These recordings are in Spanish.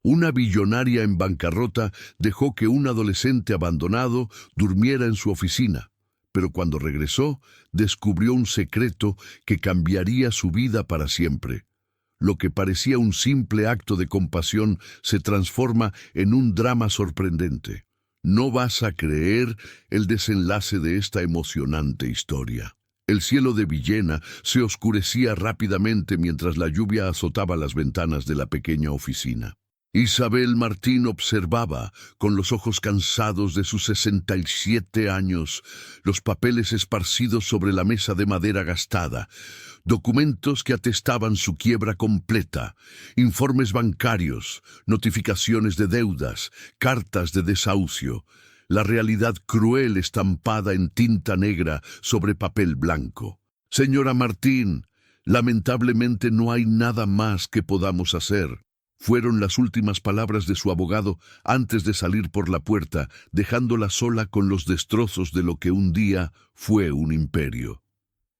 Una billonaria en bancarrota dejó que un adolescente abandonado durmiera en su oficina, pero cuando regresó, descubrió un secreto que cambiaría su vida para siempre. Lo que parecía un simple acto de compasión se transforma en un drama sorprendente. No vas a creer el desenlace de esta emocionante historia. El cielo de Villena se oscurecía rápidamente mientras la lluvia azotaba las ventanas de la pequeña oficina. Isabel Martín observaba, con los ojos cansados de sus 67 años, los papeles esparcidos sobre la mesa de madera gastada, documentos que atestaban su quiebra completa, informes bancarios, notificaciones de deudas, cartas de desahucio, la realidad cruel estampada en tinta negra sobre papel blanco. Señora Martín, lamentablemente no hay nada más que podamos hacer. Fueron las últimas palabras de su abogado antes de salir por la puerta, dejándola sola con los destrozos de lo que un día fue un imperio.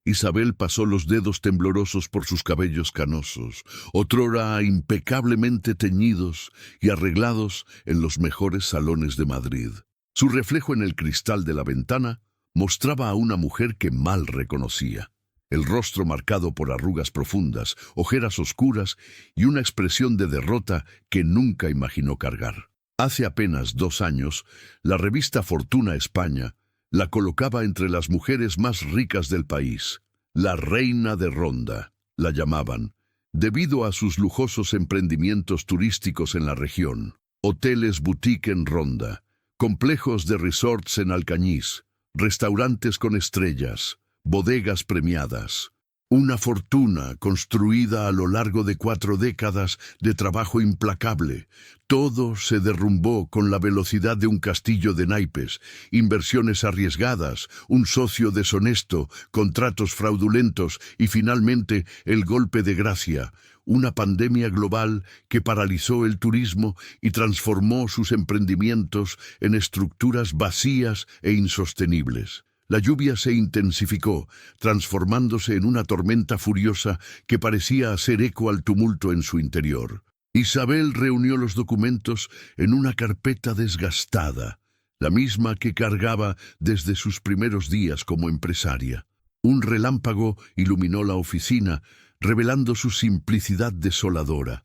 Isabel pasó los dedos temblorosos por sus cabellos canosos, otrora impecablemente teñidos y arreglados en los mejores salones de Madrid. Su reflejo en el cristal de la ventana mostraba a una mujer que mal reconocía. El rostro marcado por arrugas profundas, ojeras oscuras y una expresión de derrota que nunca imaginó cargar. Hace apenas 2 años, la revista Fortuna España la colocaba entre las mujeres más ricas del país. La reina de Ronda, la llamaban, debido a sus lujosos emprendimientos turísticos en la región. Hoteles boutique en Ronda, complejos de resorts en Alcañiz, restaurantes con estrellas, bodegas premiadas. Una fortuna construida a lo largo de 4 décadas de trabajo implacable. Todo se derrumbó con la velocidad de un castillo de naipes, inversiones arriesgadas, un socio deshonesto, contratos fraudulentos y finalmente el golpe de gracia, una pandemia global que paralizó el turismo y transformó sus emprendimientos en estructuras vacías e insostenibles. La lluvia se intensificó, transformándose en una tormenta furiosa que parecía hacer eco al tumulto en su interior. Isabel reunió los documentos en una carpeta desgastada, la misma que cargaba desde sus primeros días como empresaria. Un relámpago iluminó la oficina, revelando su simplicidad desoladora.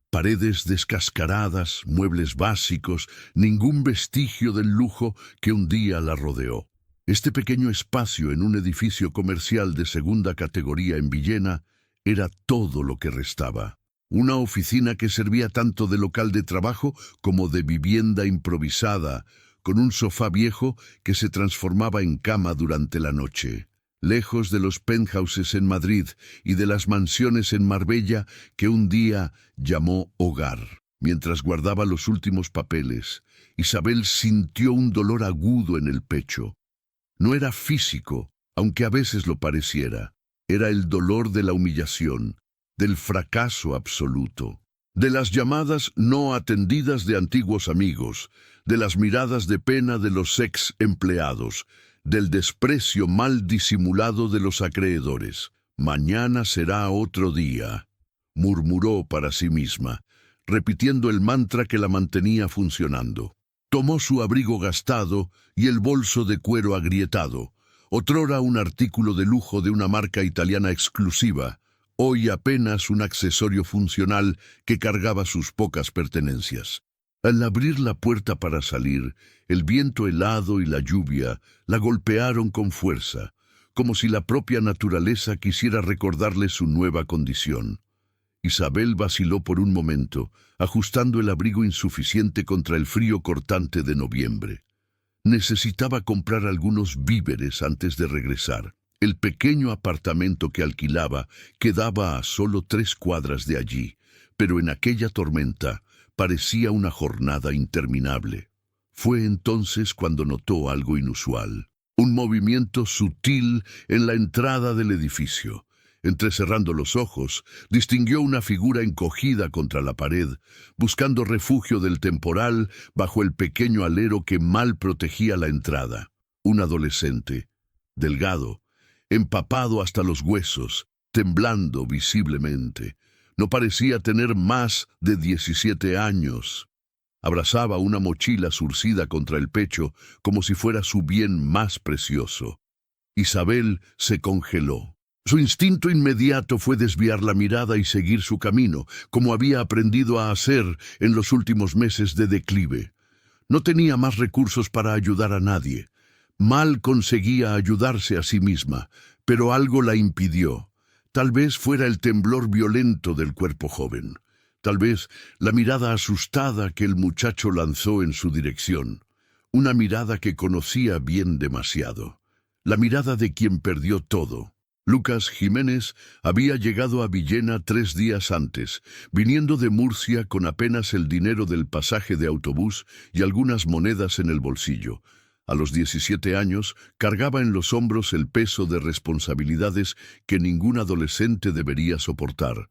Paredes descascaradas, muebles básicos, ningún vestigio del lujo que un día la rodeó. Este pequeño espacio en un edificio comercial de segunda categoría en Villena era todo lo que restaba. Una oficina que servía tanto de local de trabajo como de vivienda improvisada, con un sofá viejo que se transformaba en cama durante la noche. Lejos de los penthouses en Madrid y de las mansiones en Marbella que un día llamó hogar. Mientras guardaba los últimos papeles, Isabel sintió un dolor agudo en el pecho. No era físico, aunque a veces lo pareciera. Era el dolor de la humillación, del fracaso absoluto, de las llamadas no atendidas de antiguos amigos, de las miradas de pena de los ex empleados, del desprecio mal disimulado de los acreedores. Mañana será otro día, murmuró para sí misma, repitiendo el mantra que la mantenía funcionando. Tomó su abrigo gastado y el bolso de cuero agrietado, otrora un artículo de lujo de una marca italiana exclusiva, hoy apenas un accesorio funcional que cargaba sus pocas pertenencias. Al abrir la puerta para salir, el viento helado y la lluvia la golpearon con fuerza, como si la propia naturaleza quisiera recordarle su nueva condición. Isabel vaciló por un momento, ajustando el abrigo insuficiente contra el frío cortante de noviembre. Necesitaba comprar algunos víveres antes de regresar. El pequeño apartamento que alquilaba quedaba a solo 3 cuadras de allí, pero en aquella tormenta parecía una jornada interminable. Fue entonces cuando notó algo inusual, un movimiento sutil en la entrada del edificio. Entrecerrando los ojos, distinguió una figura encogida contra la pared, buscando refugio del temporal bajo el pequeño alero que mal protegía la entrada. Un adolescente, delgado, empapado hasta los huesos, temblando visiblemente, No parecía tener más de 17 años. Abrazaba una mochila zurcida contra el pecho como si fuera su bien más precioso. Isabel se congeló. Su instinto inmediato fue desviar la mirada y seguir su camino, como había aprendido a hacer en los últimos meses de declive. No tenía más recursos para ayudar a nadie. Mal conseguía ayudarse a sí misma, pero algo la impidió. Tal vez fuera el temblor violento del cuerpo joven. Tal vez la mirada asustada que el muchacho lanzó en su dirección. Una mirada que conocía bien demasiado. La mirada de quien perdió todo. Lucas Jiménez había llegado a Villena 3 días antes, viniendo de Murcia con apenas el dinero del pasaje de autobús y algunas monedas en el bolsillo. A los 17 años, cargaba en los hombros el peso de responsabilidades que ningún adolescente debería soportar.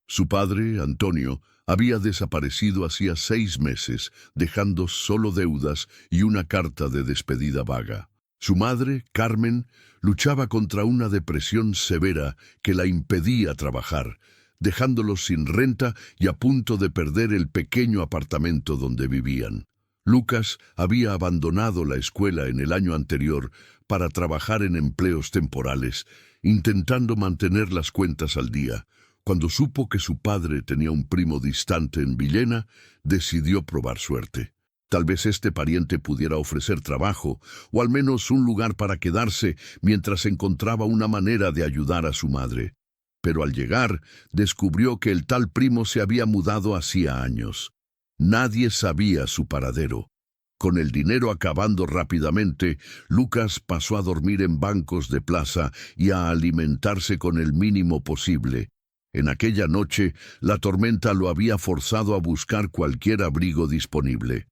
Su padre, Antonio, había desaparecido hacía 6 meses, dejando solo deudas y una carta de despedida vaga. Su madre, Carmen, luchaba contra una depresión severa que la impedía trabajar, dejándolos sin renta y a punto de perder el pequeño apartamento donde vivían. Lucas había abandonado la escuela en el año anterior para trabajar en empleos temporales, intentando mantener las cuentas al día. Cuando supo que su padre tenía un primo distante en Villena, decidió probar suerte. Tal vez este pariente pudiera ofrecer trabajo, o al menos un lugar para quedarse mientras encontraba una manera de ayudar a su madre. Pero al llegar, descubrió que el tal primo se había mudado hacía años. Nadie sabía su paradero. Con el dinero acabando rápidamente, Lucas pasó a dormir en bancos de plaza y a alimentarse con el mínimo posible. En aquella noche, la tormenta lo había forzado a buscar cualquier abrigo disponible.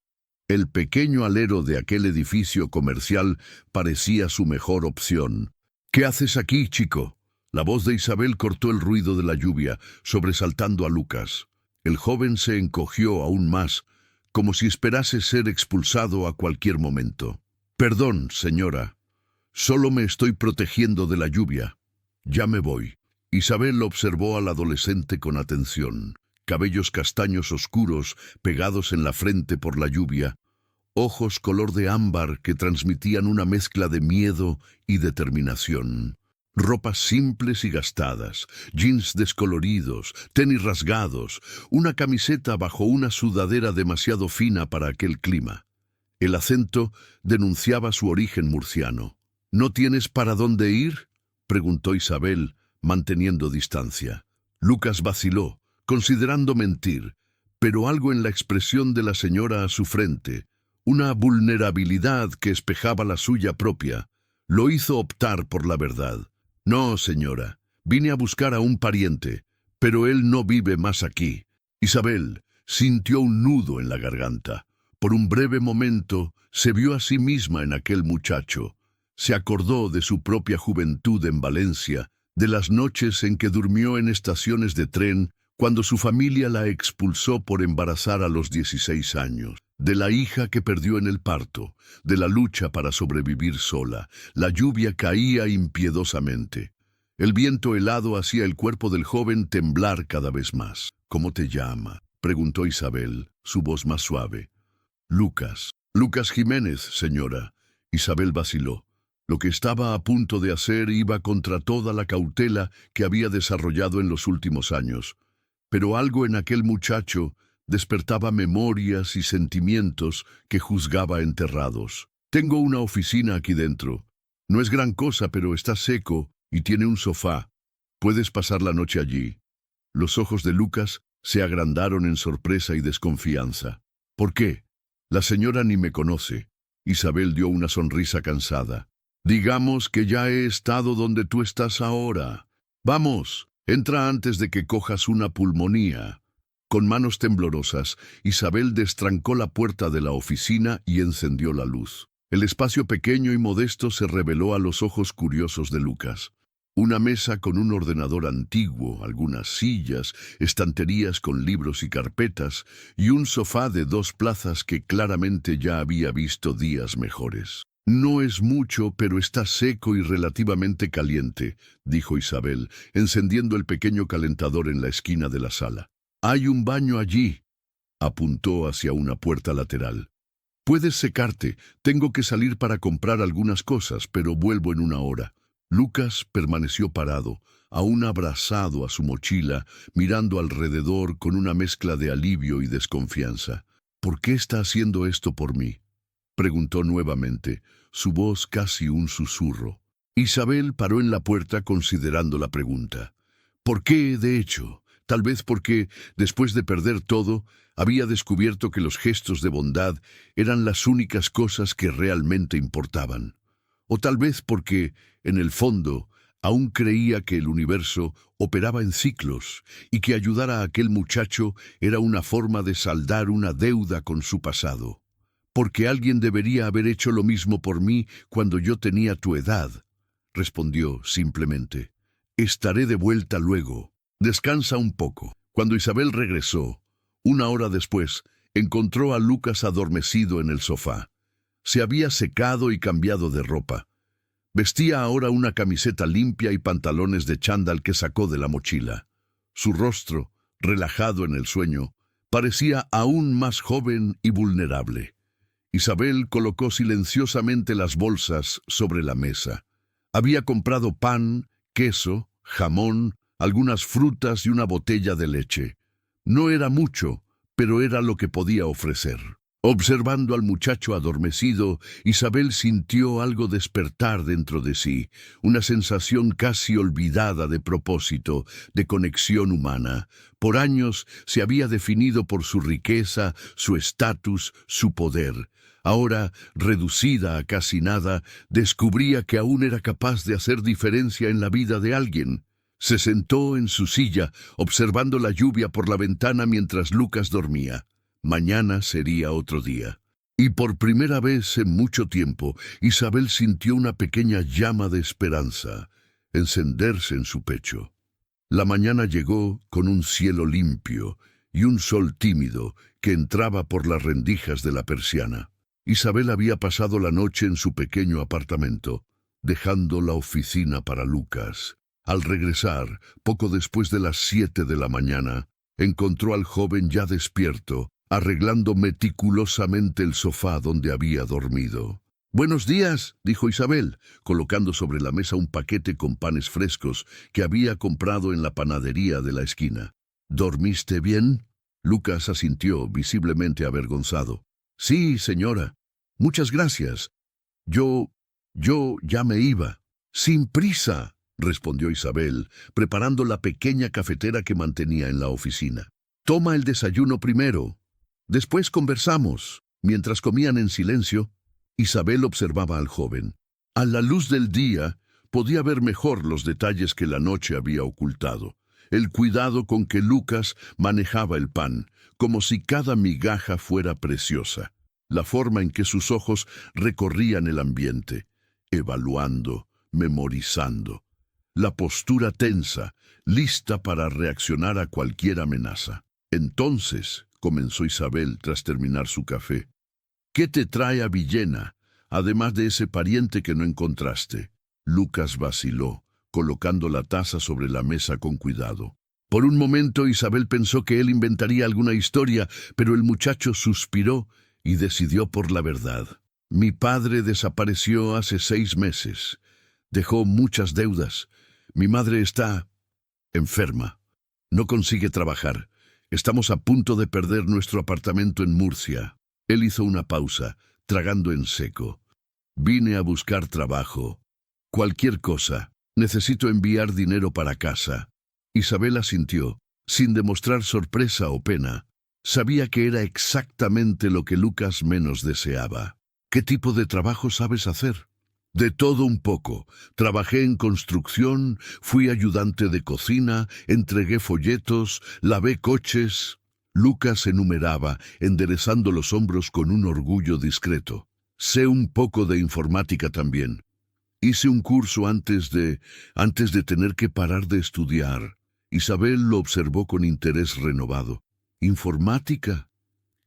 El pequeño alero de aquel edificio comercial parecía su mejor opción. «¿Qué haces aquí, chico?». La voz de Isabel cortó el ruido de la lluvia, sobresaltando a Lucas. El joven se encogió aún más, como si esperase ser expulsado a cualquier momento. «Perdón, señora. Solo me estoy protegiendo de la lluvia. Ya me voy». Isabel observó al adolescente con atención. Cabellos castaños oscuros pegados en la frente por la lluvia, ojos color de ámbar que transmitían una mezcla de miedo y determinación. Ropas simples y gastadas, jeans descoloridos, tenis rasgados, una camiseta bajo una sudadera demasiado fina para aquel clima. El acento denunciaba su origen murciano. «¿No tienes para dónde ir?», preguntó Isabel, manteniendo distancia. Lucas vaciló, considerando mentir, pero algo en la expresión de la señora a su frente, una vulnerabilidad que espejaba la suya propia, lo hizo optar por la verdad. «No, señora, vine a buscar a un pariente, pero él no vive más aquí». Isabel sintió un nudo en la garganta. Por un breve momento se vio a sí misma en aquel muchacho. Se acordó de su propia juventud en Valencia, de las noches en que durmió en estaciones de tren cuando su familia la expulsó por embarazar a los 16 años, de la hija que perdió en el parto, de la lucha para sobrevivir sola. La lluvia caía impiedosamente. El viento helado hacía el cuerpo del joven temblar cada vez más. «¿Cómo te llama?», preguntó Isabel, su voz más suave. «Lucas. Lucas Jiménez, señora». Isabel vaciló. Lo que estaba a punto de hacer iba contra toda la cautela que había desarrollado en los últimos años. Pero algo en aquel muchacho despertaba memorias y sentimientos que juzgaba enterrados. «Tengo una oficina aquí dentro. No es gran cosa, pero está seco y tiene un sofá. Puedes pasar la noche allí». Los ojos de Lucas se agrandaron en sorpresa y desconfianza. «¿Por qué? La señora ni me conoce». Isabel dio una sonrisa cansada. «Digamos que ya he estado donde tú estás ahora. Vamos, entra antes de que cojas una pulmonía». Con manos temblorosas, Isabel destrancó la puerta de la oficina y encendió la luz. El espacio pequeño y modesto se reveló a los ojos curiosos de Lucas. Una mesa con un ordenador antiguo, algunas sillas, estanterías con libros y carpetas, y un sofá de 2 plazas que claramente ya había visto días mejores. No es mucho, pero está seco y relativamente caliente, dijo Isabel, encendiendo el pequeño calentador en la esquina de la sala. Hay un baño allí, apuntó hacia una puerta lateral. Puedes secarte, tengo que salir para comprar algunas cosas, pero vuelvo en una hora. Lucas permaneció parado, aún abrazado a su mochila, mirando alrededor con una mezcla de alivio y desconfianza. ¿Por qué está haciendo esto por mí?, preguntó nuevamente, su voz casi un susurro. Isabel paró en la puerta considerando la pregunta. ¿Por qué, de hecho? Tal vez porque, después de perder todo, había descubierto que los gestos de bondad eran las únicas cosas que realmente importaban. O tal vez porque, en el fondo, aún creía que el universo operaba en ciclos y que ayudar a aquel muchacho era una forma de saldar una deuda con su pasado. Porque alguien debería haber hecho lo mismo por mí cuando yo tenía tu edad, respondió simplemente. Estaré de vuelta luego. Descansa un poco. Cuando Isabel regresó, una hora después, encontró a Lucas adormecido en el sofá. Se había secado y cambiado de ropa. Vestía ahora una camiseta limpia y pantalones de chándal que sacó de la mochila. Su rostro, relajado en el sueño, parecía aún más joven y vulnerable. Isabel colocó silenciosamente las bolsas sobre la mesa. Había comprado pan, queso, jamón, algunas frutas y una botella de leche. No era mucho, pero era lo que podía ofrecer. Observando al muchacho adormecido, Isabel sintió algo despertar dentro de sí, una sensación casi olvidada de propósito, de conexión humana. Por años se había definido por su riqueza, su estatus, su poder. Ahora, reducida a casi nada, descubría que aún era capaz de hacer diferencia en la vida de alguien. Se sentó en su silla, observando la lluvia por la ventana mientras Lucas dormía. Mañana sería otro día. Y por primera vez en mucho tiempo, Isabel sintió una pequeña llama de esperanza encenderse en su pecho. La mañana llegó con un cielo limpio y un sol tímido que entraba por las rendijas de la persiana. Isabel había pasado la noche en su pequeño apartamento, dejando la oficina para Lucas. Al regresar, poco después de las 7 de la mañana, encontró al joven ya despierto, arreglando meticulosamente el sofá donde había dormido. «Buenos días», dijo Isabel, colocando sobre la mesa un paquete con panes frescos que había comprado en la panadería de la esquina. «¿Dormiste bien?». Lucas asintió, visiblemente avergonzado. «Sí, señora. Muchas gracias. Yo ya me iba». «Sin prisa», respondió Isabel, preparando la pequeña cafetera que mantenía en la oficina. «Toma el desayuno primero. Después conversamos». Mientras comían en silencio, Isabel observaba al joven. A la luz del día, podía ver mejor los detalles que la noche había ocultado. El cuidado con que Lucas manejaba el pan, como si cada migaja fuera preciosa. La forma en que sus ojos recorrían el ambiente, evaluando, memorizando. La postura tensa, lista para reaccionar a cualquier amenaza. «Entonces», comenzó Isabel tras terminar su café, «¿qué te trae a Villena, además de ese pariente que no encontraste?». Lucas vaciló, colocando la taza sobre la mesa con cuidado. Por un momento Isabel pensó que él inventaría alguna historia, pero el muchacho suspiró y decidió por la verdad. «Mi padre desapareció hace 6 meses. Dejó muchas deudas. Mi madre está enferma. No consigue trabajar. Estamos a punto de perder nuestro apartamento en Murcia». Él hizo una pausa, tragando en seco. «Vine a buscar trabajo. Cualquier cosa. Necesito enviar dinero para casa». Isabel asintió, sin demostrar sorpresa o pena. Sabía que era exactamente lo que Lucas menos deseaba. «¿Qué tipo de trabajo sabes hacer?». «De todo un poco. Trabajé en construcción, fui ayudante de cocina, entregué folletos, lavé coches». Lucas enumeraba, enderezando los hombros con un orgullo discreto. «Sé un poco de informática también. Hice un curso antes de tener que parar de estudiar». Isabel lo observó con interés renovado. «¿Informática?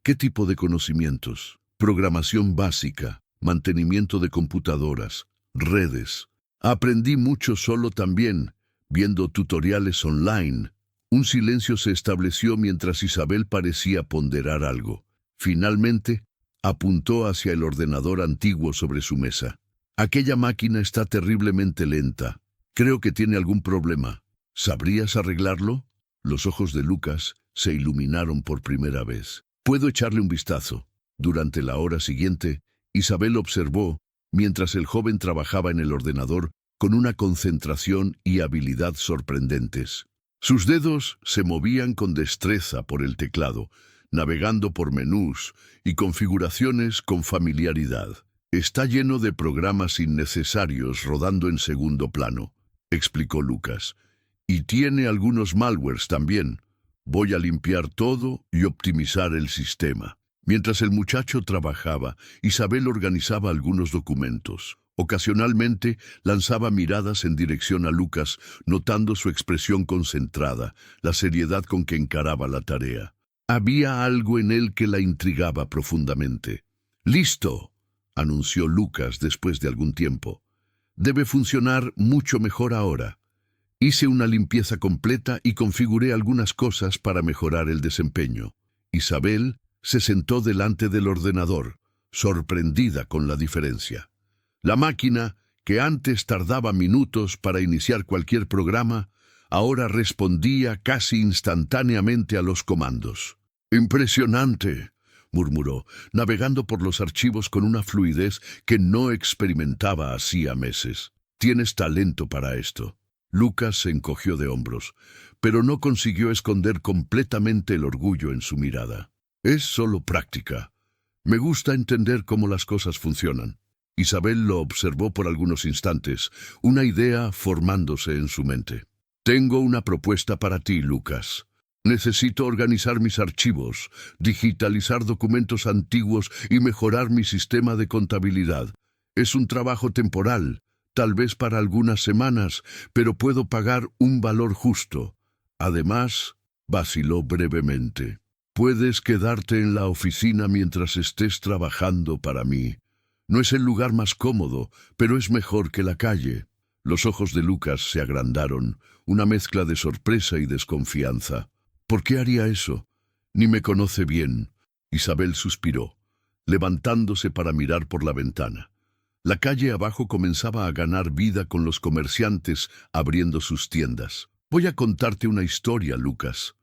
¿Qué tipo de conocimientos?». «Programación básica. mantenimiento de computadoras, redes. Aprendí mucho solo también, viendo tutoriales online. Un silencio se estableció mientras Isabel parecía ponderar algo. Finalmente, apuntó hacia el ordenador antiguo sobre su mesa. Aquella máquina está terriblemente lenta. Creo que tiene algún problema. ¿Sabrías arreglarlo? Los ojos de Lucas se iluminaron por primera vez. Puedo echarle un vistazo. Durante la hora siguiente, Isabel observó, mientras el joven trabajaba en el ordenador, con una concentración y habilidad sorprendentes. Sus dedos se movían con destreza por el teclado, navegando por menús y configuraciones con familiaridad. Está lleno de programas innecesarios rodando en segundo plano, explicó Lucas. Y tiene algunos malwares también. Voy a limpiar todo y optimizar el sistema. Mientras el muchacho trabajaba, Isabel organizaba algunos documentos. Ocasionalmente lanzaba miradas en dirección a Lucas, notando su expresión concentrada, la seriedad con que encaraba la tarea. Había algo en él que la intrigaba profundamente. «Listo», anunció Lucas después de algún tiempo. «Debe funcionar mucho mejor ahora». Hice una limpieza completa y configuré algunas cosas para mejorar el desempeño. Isabel se sentó delante del ordenador, sorprendida con la diferencia. La máquina, que antes tardaba minutos para iniciar cualquier programa, ahora respondía casi instantáneamente a los comandos. «Impresionante», murmuró, navegando por los archivos con una fluidez que no experimentaba hacía meses. «Tienes talento para esto». Lucas se encogió de hombros, pero no consiguió esconder completamente el orgullo en su mirada. «Es solo práctica. Me gusta entender cómo las cosas funcionan». Isabel lo observó por algunos instantes, una idea formándose en su mente. «Tengo una propuesta para ti, Lucas. Necesito organizar mis archivos, digitalizar documentos antiguos y mejorar mi sistema de contabilidad. Es un trabajo temporal, tal vez para algunas semanas, pero puedo pagar un valor justo. Además», vaciló brevemente, «puedes quedarte en la oficina mientras estés trabajando para mí. No es el lugar más cómodo, pero es mejor que la calle». Los ojos de Lucas se agrandaron, una mezcla de sorpresa y desconfianza. «¿Por qué haría eso? Ni me conoce bien». Isabel suspiró, levantándose para mirar por la ventana. La calle abajo comenzaba a ganar vida con los comerciantes abriendo sus tiendas. «Voy a contarte una historia, Lucas.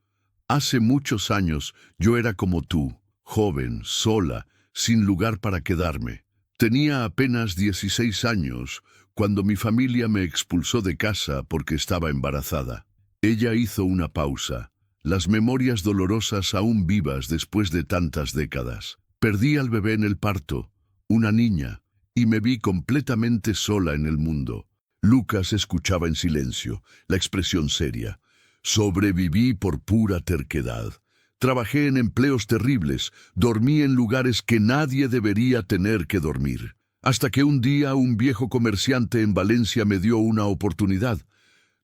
Hace muchos años yo era como tú, joven, sola, sin lugar para quedarme. Tenía apenas 16 años cuando mi familia me expulsó de casa porque estaba embarazada». Ella hizo una pausa, las memorias dolorosas aún vivas después de tantas décadas. «Perdí al bebé en el parto, una niña, y me vi completamente sola en el mundo». Lucas escuchaba en silencio, la expresión seria. «Sobreviví por pura terquedad. Trabajé en empleos terribles, dormí en lugares que nadie debería tener que dormir. Hasta que un día un viejo comerciante en Valencia me dio una oportunidad.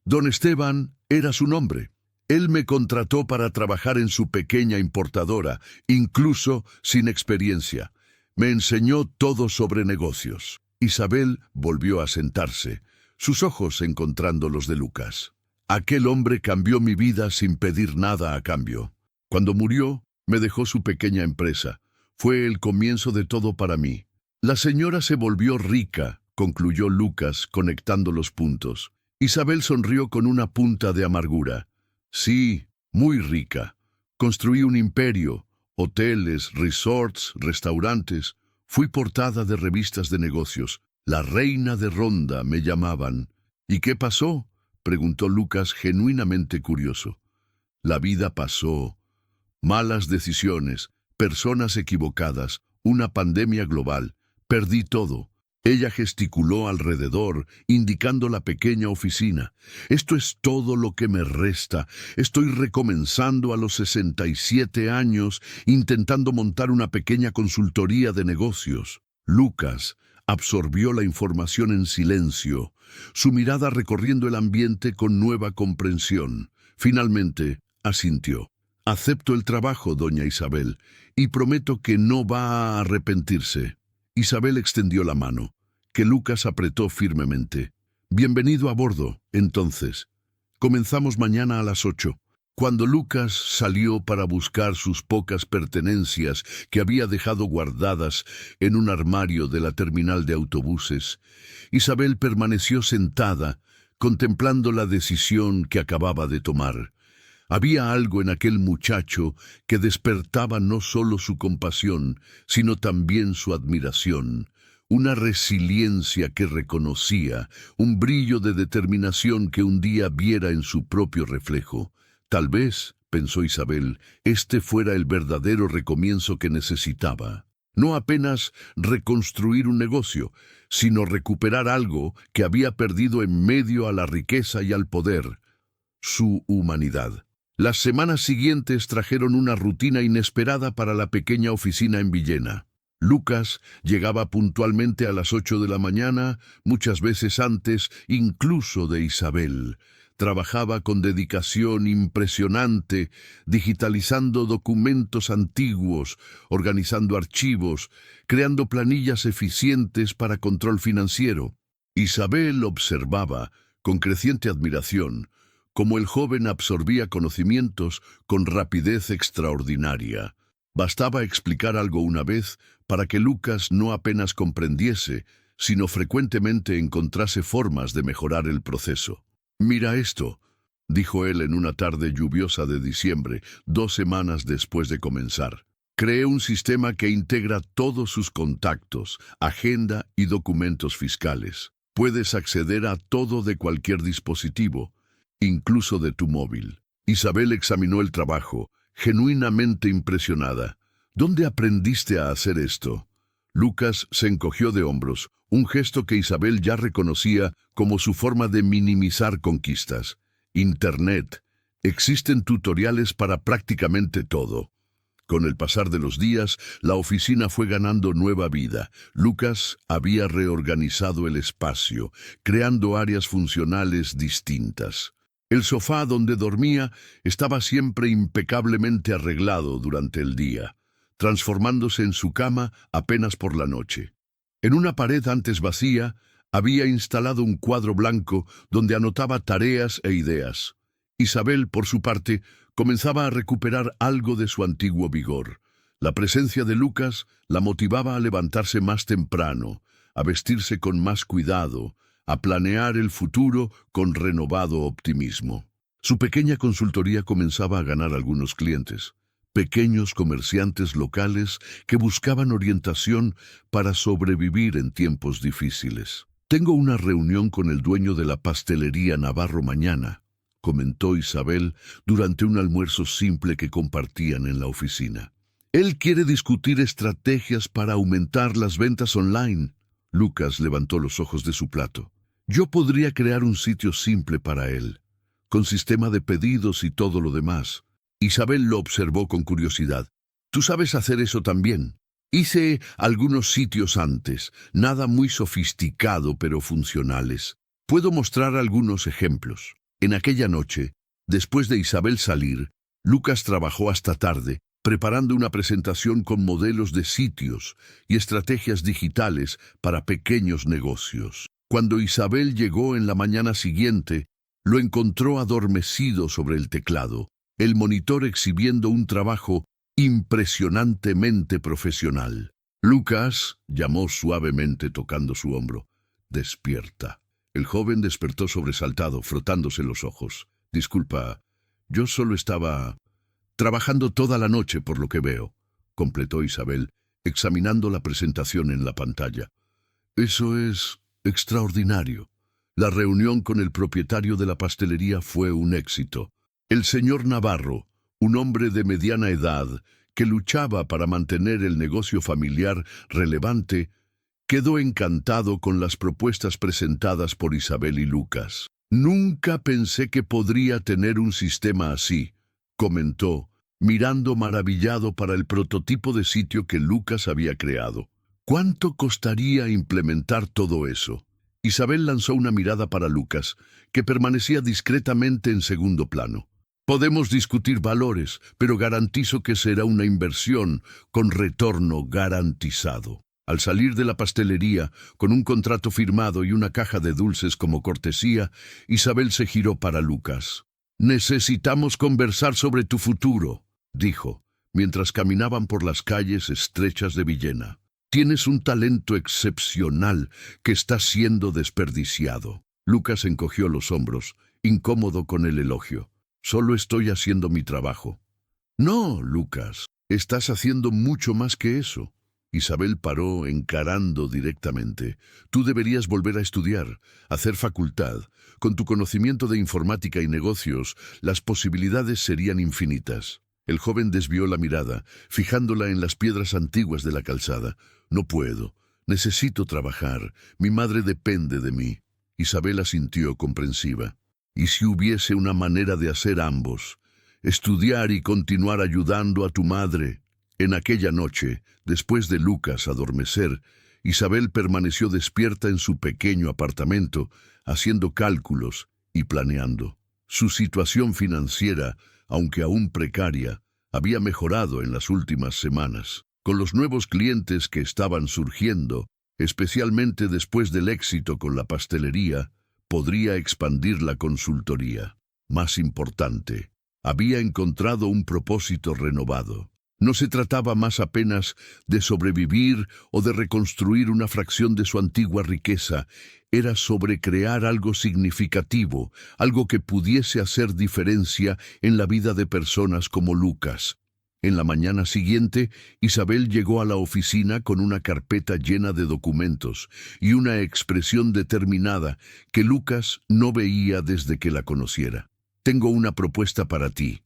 Don Esteban era su nombre. Él me contrató para trabajar en su pequeña importadora, incluso sin experiencia. Me enseñó todo sobre negocios». Isabel volvió a sentarse, sus ojos encontrando los de Lucas. «Aquel hombre cambió mi vida sin pedir nada a cambio. Cuando murió, me dejó su pequeña empresa. Fue el comienzo de todo para mí. La señora se volvió rica», concluyó Lucas, conectando los puntos. Isabel sonrió con una punta de amargura. «Sí, muy rica. Construí un imperio, hoteles, resorts, restaurantes. Fui portada de revistas de negocios. La reina de Ronda me llamaban». «¿Y qué pasó?», preguntó Lucas, genuinamente curioso. «La vida pasó. Malas decisiones, personas equivocadas, una pandemia global. Perdí todo». Ella gesticuló alrededor, indicando la pequeña oficina. «Esto es todo lo que me resta. Estoy recomenzando a los 67 años, intentando montar una pequeña consultoría de negocios». Lucas absorbió la información en silencio, su mirada recorriendo el ambiente con nueva comprensión. Finalmente, asintió. «Acepto el trabajo, doña Isabel, y prometo que no va a arrepentirse». Isabel extendió la mano, que Lucas apretó firmemente. Bienvenido a bordo, entonces. Comenzamos mañana a las 8. Cuando Lucas salió para buscar sus pocas pertenencias que había dejado guardadas en un armario de la terminal de autobuses, Isabel permaneció sentada, contemplando la decisión que acababa de tomar. Había algo en aquel muchacho que despertaba no solo su compasión, sino también su admiración, una resiliencia que reconocía, un brillo de determinación que un día viera en su propio reflejo. Tal vez, pensó Isabel, este fuera el verdadero recomienzo que necesitaba. No apenas reconstruir un negocio, sino recuperar algo que había perdido en medio a la riqueza y al poder, su humanidad. Las semanas siguientes trajeron una rutina inesperada para la pequeña oficina en Villena. Lucas llegaba puntualmente a las 8 de la mañana, muchas veces antes incluso de Isabel. Trabajaba con dedicación impresionante, digitalizando documentos antiguos, organizando archivos, creando planillas eficientes para control financiero. Isabel observaba, con creciente admiración, cómo el joven absorbía conocimientos con rapidez extraordinaria. Bastaba explicar algo una vez para que Lucas no apenas comprendiese, sino frecuentemente encontrase formas de mejorar el proceso. «Mira esto», dijo él en una tarde lluviosa de diciembre, 2 semanas después de comenzar. Creé un sistema que integra todos sus contactos, agenda y documentos fiscales. Puedes acceder a todo de cualquier dispositivo, incluso de tu móvil. Isabel examinó el trabajo, genuinamente impresionada. ¿Dónde aprendiste a hacer esto? Lucas se encogió de hombros, un gesto que Isabel ya reconocía como su forma de minimizar conquistas. Internet. Existen tutoriales para prácticamente todo. Con el pasar de los días, la oficina fue ganando nueva vida. Lucas había reorganizado el espacio, creando áreas funcionales distintas. El sofá donde dormía estaba siempre impecablemente arreglado durante el día, transformándose en su cama apenas por la noche. En una pared antes vacía, había instalado un cuadro blanco donde anotaba tareas e ideas. Isabel, por su parte, comenzaba a recuperar algo de su antiguo vigor. La presencia de Lucas la motivaba a levantarse más temprano, a vestirse con más cuidado, a planear el futuro con renovado optimismo. Su pequeña consultoría comenzaba a ganar algunos clientes, pequeños comerciantes locales que buscaban orientación para sobrevivir en tiempos difíciles. «Tengo una reunión con el dueño de la pastelería Navarro mañana», comentó Isabel durante un almuerzo simple que compartían en la oficina. «Él quiere discutir estrategias para aumentar las ventas online». Lucas levantó los ojos de su plato. «Yo podría crear un sitio simple para él, con sistema de pedidos y todo lo demás». Isabel lo observó con curiosidad. «¿Tú sabes hacer eso también?» «Hice algunos sitios antes, nada muy sofisticado pero funcionales. Puedo mostrar algunos ejemplos». En aquella noche, después de Isabel salir, Lucas trabajó hasta tarde, preparando una presentación con modelos de sitios y estrategias digitales para pequeños negocios. Cuando Isabel llegó en la mañana siguiente, lo encontró adormecido sobre el teclado, el monitor exhibiendo un trabajo impresionantemente profesional. «Lucas», llamó suavemente tocando su hombro. «Despierta». El joven despertó sobresaltado, frotándose los ojos. «Disculpa, yo solo estaba trabajando toda la noche por lo que veo», completó Isabel, examinando la presentación en la pantalla. «Eso es extraordinario». La reunión con el propietario de la pastelería fue un éxito. El señor Navarro, un hombre de mediana edad que luchaba para mantener el negocio familiar relevante, quedó encantado con las propuestas presentadas por Isabel y Lucas. «Nunca pensé que podría tener un sistema así», comentó, mirando maravillado para el prototipo de sitio que Lucas había creado. «¿Cuánto costaría implementar todo eso?» Isabel lanzó una mirada para Lucas, que permanecía discretamente en segundo plano. «Podemos discutir valores, pero garantizo que será una inversión con retorno garantizado». Al salir de la pastelería, con un contrato firmado y una caja de dulces como cortesía, Isabel se giró para Lucas. «Necesitamos conversar sobre tu futuro», dijo, mientras caminaban por las calles estrechas de Villena. «Tienes un talento excepcional que está siendo desperdiciado». Lucas encogió los hombros, incómodo con el elogio. «Solo estoy haciendo mi trabajo». «No, Lucas, estás haciendo mucho más que eso». Isabel paró encarando directamente. «Tú deberías volver a estudiar, hacer facultad. Con tu conocimiento de informática y negocios, las posibilidades serían infinitas». El joven desvió la mirada, fijándola en las piedras antiguas de la calzada. «No puedo. Necesito trabajar. Mi madre depende de mí». Isabel asintió comprensiva. «¿Y si hubiese una manera de hacer ambos? Estudiar y continuar ayudando a tu madre». En aquella noche, después de Lucas adormecer, Isabel permaneció despierta en su pequeño apartamento, haciendo cálculos y planeando. Su situación financiera, aunque aún precaria, había mejorado en las últimas semanas. Con los nuevos clientes que estaban surgiendo, especialmente después del éxito con la pastelería, podría expandir la consultoría. Más importante, había encontrado un propósito renovado. No se trataba más apenas de sobrevivir o de reconstruir una fracción de su antigua riqueza. Era sobre crear algo significativo, algo que pudiese hacer diferencia en la vida de personas como Lucas. En la mañana siguiente, Isabel llegó a la oficina con una carpeta llena de documentos y una expresión determinada que Lucas no veía desde que la conociera. «Tengo una propuesta para ti»,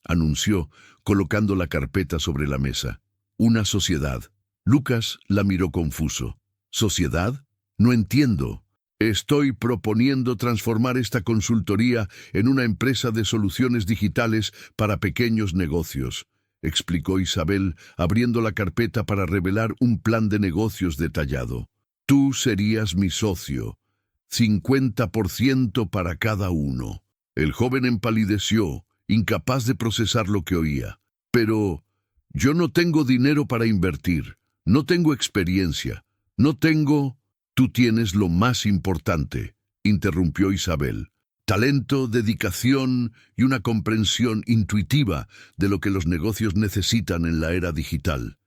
anunció, colocando la carpeta sobre la mesa. «Una sociedad». Lucas la miró confuso. «¿Sociedad? No entiendo». «Estoy proponiendo transformar esta consultoría en una empresa de soluciones digitales para pequeños negocios», explicó Isabel, abriendo la carpeta para revelar un plan de negocios detallado. «Tú serías mi socio. 50% para cada uno». El joven empalideció, incapaz de procesar lo que oía. «Pero yo no tengo dinero para invertir, no tengo experiencia, no tengo...» «Tú tienes lo más importante», interrumpió Isabel. «Talento, dedicación y una comprensión intuitiva de lo que los negocios necesitan en la era digital.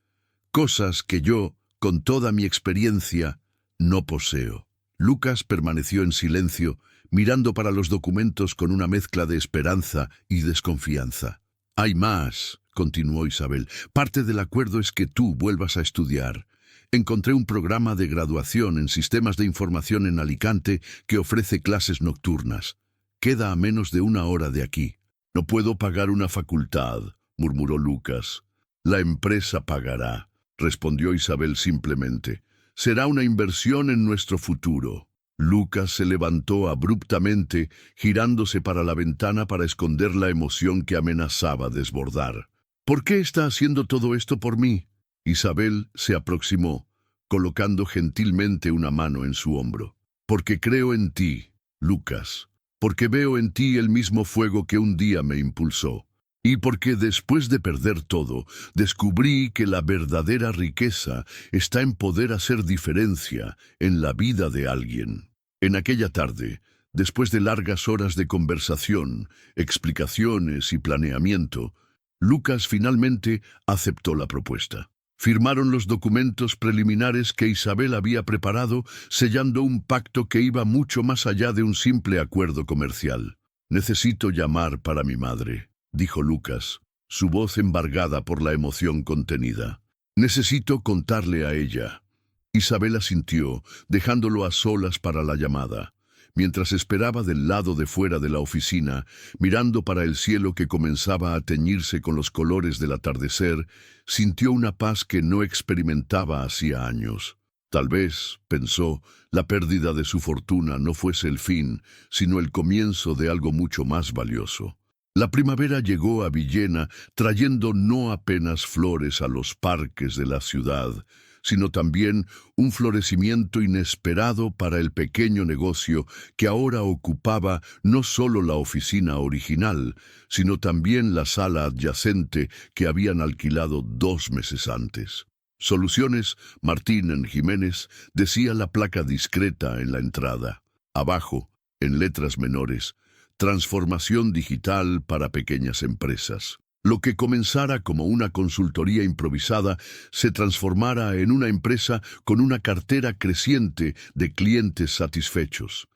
Cosas que yo, con toda mi experiencia, no poseo». Lucas permaneció en silencio, mirando para los documentos con una mezcla de esperanza y desconfianza. «Hay más», continuó Isabel. «Parte del acuerdo es que tú vuelvas a estudiar. Encontré un programa de graduación en sistemas de información en Alicante que ofrece clases nocturnas. Queda a menos de 1 hora de aquí». «No puedo pagar una facultad», murmuró Lucas. «La empresa pagará», respondió Isabel simplemente. «Será una inversión en nuestro futuro». Lucas se levantó abruptamente, girándose para la ventana para esconder la emoción que amenazaba desbordar. «¿Por qué está haciendo todo esto por mí?» Isabel se aproximó, colocando gentilmente una mano en su hombro. «Porque creo en ti, Lucas. Porque veo en ti el mismo fuego que un día me impulsó. Y porque después de perder todo, descubrí que la verdadera riqueza está en poder hacer diferencia en la vida de alguien». En aquella tarde, después de largas horas de conversación, explicaciones y planeamiento, Lucas finalmente aceptó la propuesta. Firmaron los documentos preliminares que Isabel había preparado, sellando un pacto que iba mucho más allá de un simple acuerdo comercial. «Necesito llamar para mi madre», dijo Lucas, su voz embargada por la emoción contenida. «Necesito contarle a ella». Isabel asintió, dejándolo a solas para la llamada. Mientras esperaba del lado de fuera de la oficina, mirando para el cielo que comenzaba a teñirse con los colores del atardecer, sintió una paz que no experimentaba hacía años. Tal vez, pensó, la pérdida de su fortuna no fuese el fin, sino el comienzo de algo mucho más valioso. La primavera llegó a Villena trayendo no apenas flores a los parques de la ciudad, sino también un florecimiento inesperado para el pequeño negocio que ahora ocupaba no solo la oficina original, sino también la sala adyacente que habían alquilado 2 meses antes. Soluciones Martín en Jiménez, decía la placa discreta en la entrada. Abajo, en letras menores, transformación digital para pequeñas empresas. Lo que comenzara como una consultoría improvisada se transformara en una empresa con una cartera creciente de clientes satisfechos.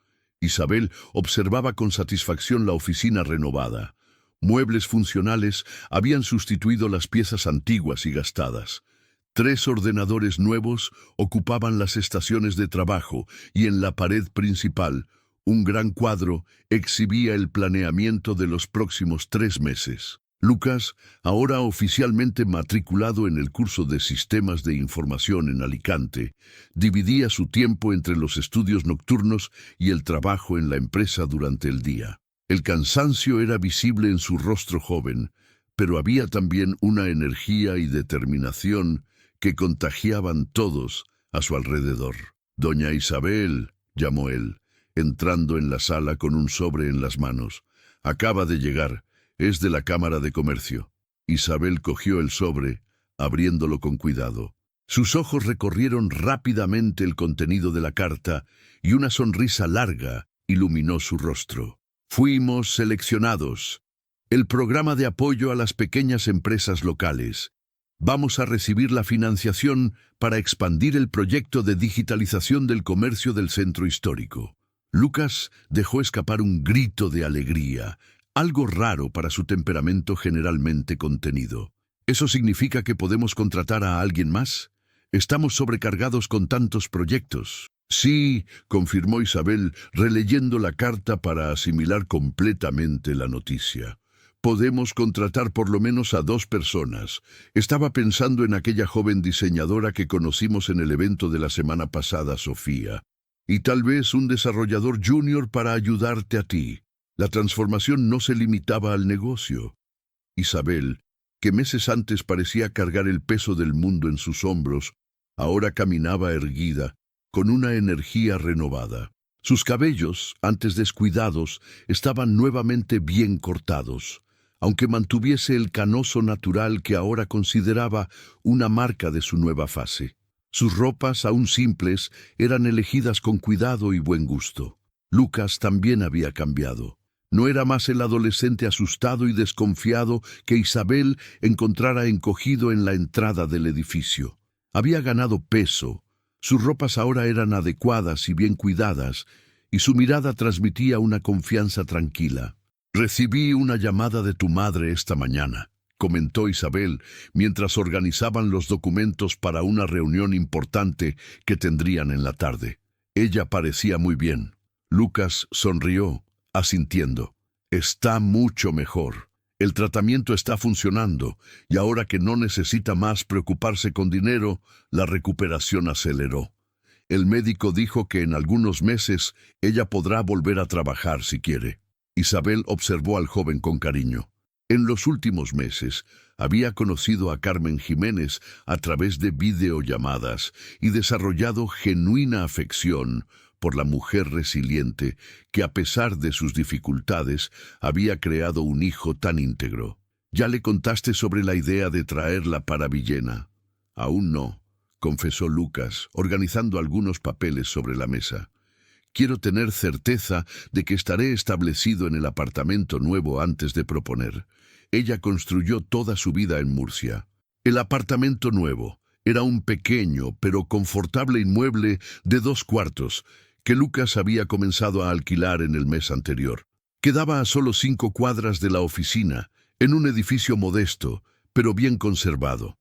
Isabel observaba con satisfacción la oficina renovada. Muebles funcionales habían sustituido las piezas antiguas y gastadas. 3 ordenadores nuevos ocupaban las estaciones de trabajo y en la pared principal, un gran cuadro exhibía el planeamiento de los próximos 3 meses. Lucas, ahora oficialmente matriculado en el curso de Sistemas de Información en Alicante, dividía su tiempo entre los estudios nocturnos y el trabajo en la empresa durante el día. El cansancio era visible en su rostro joven, pero había también una energía y determinación que contagiaban todos a su alrededor. «Doña Isabel», llamó él, entrando en la sala con un sobre en las manos. «Acaba de llegar. Es de la Cámara de Comercio». Isabel cogió el sobre, abriéndolo con cuidado. Sus ojos recorrieron rápidamente el contenido de la carta y una sonrisa larga iluminó su rostro. «Fuimos seleccionados. El programa de apoyo a las pequeñas empresas locales. Vamos a recibir la financiación para expandir el proyecto de digitalización del comercio del centro histórico». Lucas dejó escapar un grito de alegría, algo raro para su temperamento generalmente contenido. «¿Eso significa que podemos contratar a alguien más? Estamos sobrecargados con tantos proyectos». «Sí», confirmó Isabel, releyendo la carta para asimilar completamente la noticia. «Podemos contratar por lo menos a 2 personas. Estaba pensando en aquella joven diseñadora que conocimos en el evento de la semana pasada, Sofía. Y tal vez un desarrollador junior para ayudarte a ti». La transformación no se limitaba al negocio. Isabel, que meses antes parecía cargar el peso del mundo en sus hombros, ahora caminaba erguida, con una energía renovada. Sus cabellos, antes descuidados, estaban nuevamente bien cortados, aunque mantuviese el canoso natural que ahora consideraba una marca de su nueva fase. Sus ropas, aún simples, eran elegidas con cuidado y buen gusto. Lucas también había cambiado. No era más el adolescente asustado y desconfiado que Isabel encontrara encogido en la entrada del edificio. Había ganado peso, sus ropas ahora eran adecuadas y bien cuidadas, y su mirada transmitía una confianza tranquila. «Recibí una llamada de tu madre esta mañana», comentó Isabel, mientras organizaban los documentos para una reunión importante que tendrían en la tarde. Ella parecía muy bien. Lucas sonrió, asintiendo. «Está mucho mejor. El tratamiento está funcionando, y ahora que no necesita más preocuparse con dinero, la recuperación aceleró. El médico dijo que en algunos meses ella podrá volver a trabajar si quiere». Isabel observó al joven con cariño. En los últimos meses había conocido a Carmen Jiménez a través de videollamadas y desarrollado genuina afección por la mujer resiliente que, a pesar de sus dificultades, había creado un hijo tan íntegro. «¿Ya le contaste sobre la idea de traerla para Villena?» «Aún no», confesó Lucas, organizando algunos papeles sobre la mesa. «Quiero tener certeza de que estaré establecido en el apartamento nuevo antes de proponer». Ella construyó toda su vida en Murcia. El apartamento nuevo era un pequeño pero confortable inmueble de 2 cuartos, que Lucas había comenzado a alquilar en el mes anterior. Quedaba a solo 5 cuadras de la oficina, en un edificio modesto, pero bien conservado.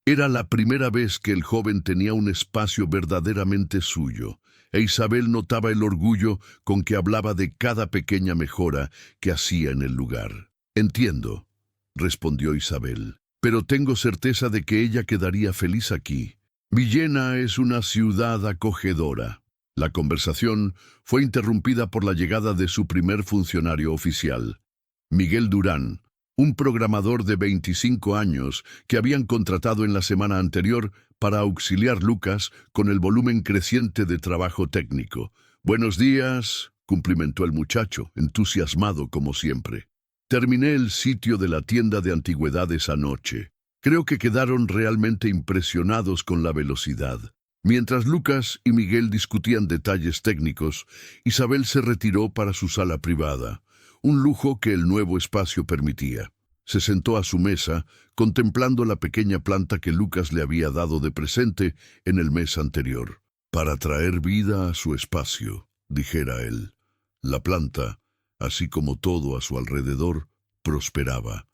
Era la primera vez que el joven tenía un espacio verdaderamente suyo, e Isabel notaba el orgullo con que hablaba de cada pequeña mejora que hacía en el lugar. «Entiendo», respondió Isabel, «pero tengo certeza de que ella quedaría feliz aquí. Villena es una ciudad acogedora». La conversación fue interrumpida por la llegada de su primer funcionario oficial, Miguel Durán, un programador de 25 años que habían contratado en la semana anterior para auxiliar Lucas con el volumen creciente de trabajo técnico. «Buenos días», cumplimentó el muchacho, entusiasmado como siempre. «Terminé el sitio de la tienda de antigüedades anoche. Creo que quedaron realmente impresionados con la velocidad. Mientras Lucas y Miguel discutían detalles técnicos, Isabel se retiró para su sala privada, un lujo que el nuevo espacio permitía. Se sentó a su mesa, contemplando la pequeña planta que Lucas le había dado de presente en el mes anterior. Para traer vida a su espacio, dijera él. La planta, así como todo a su alrededor, prosperaba.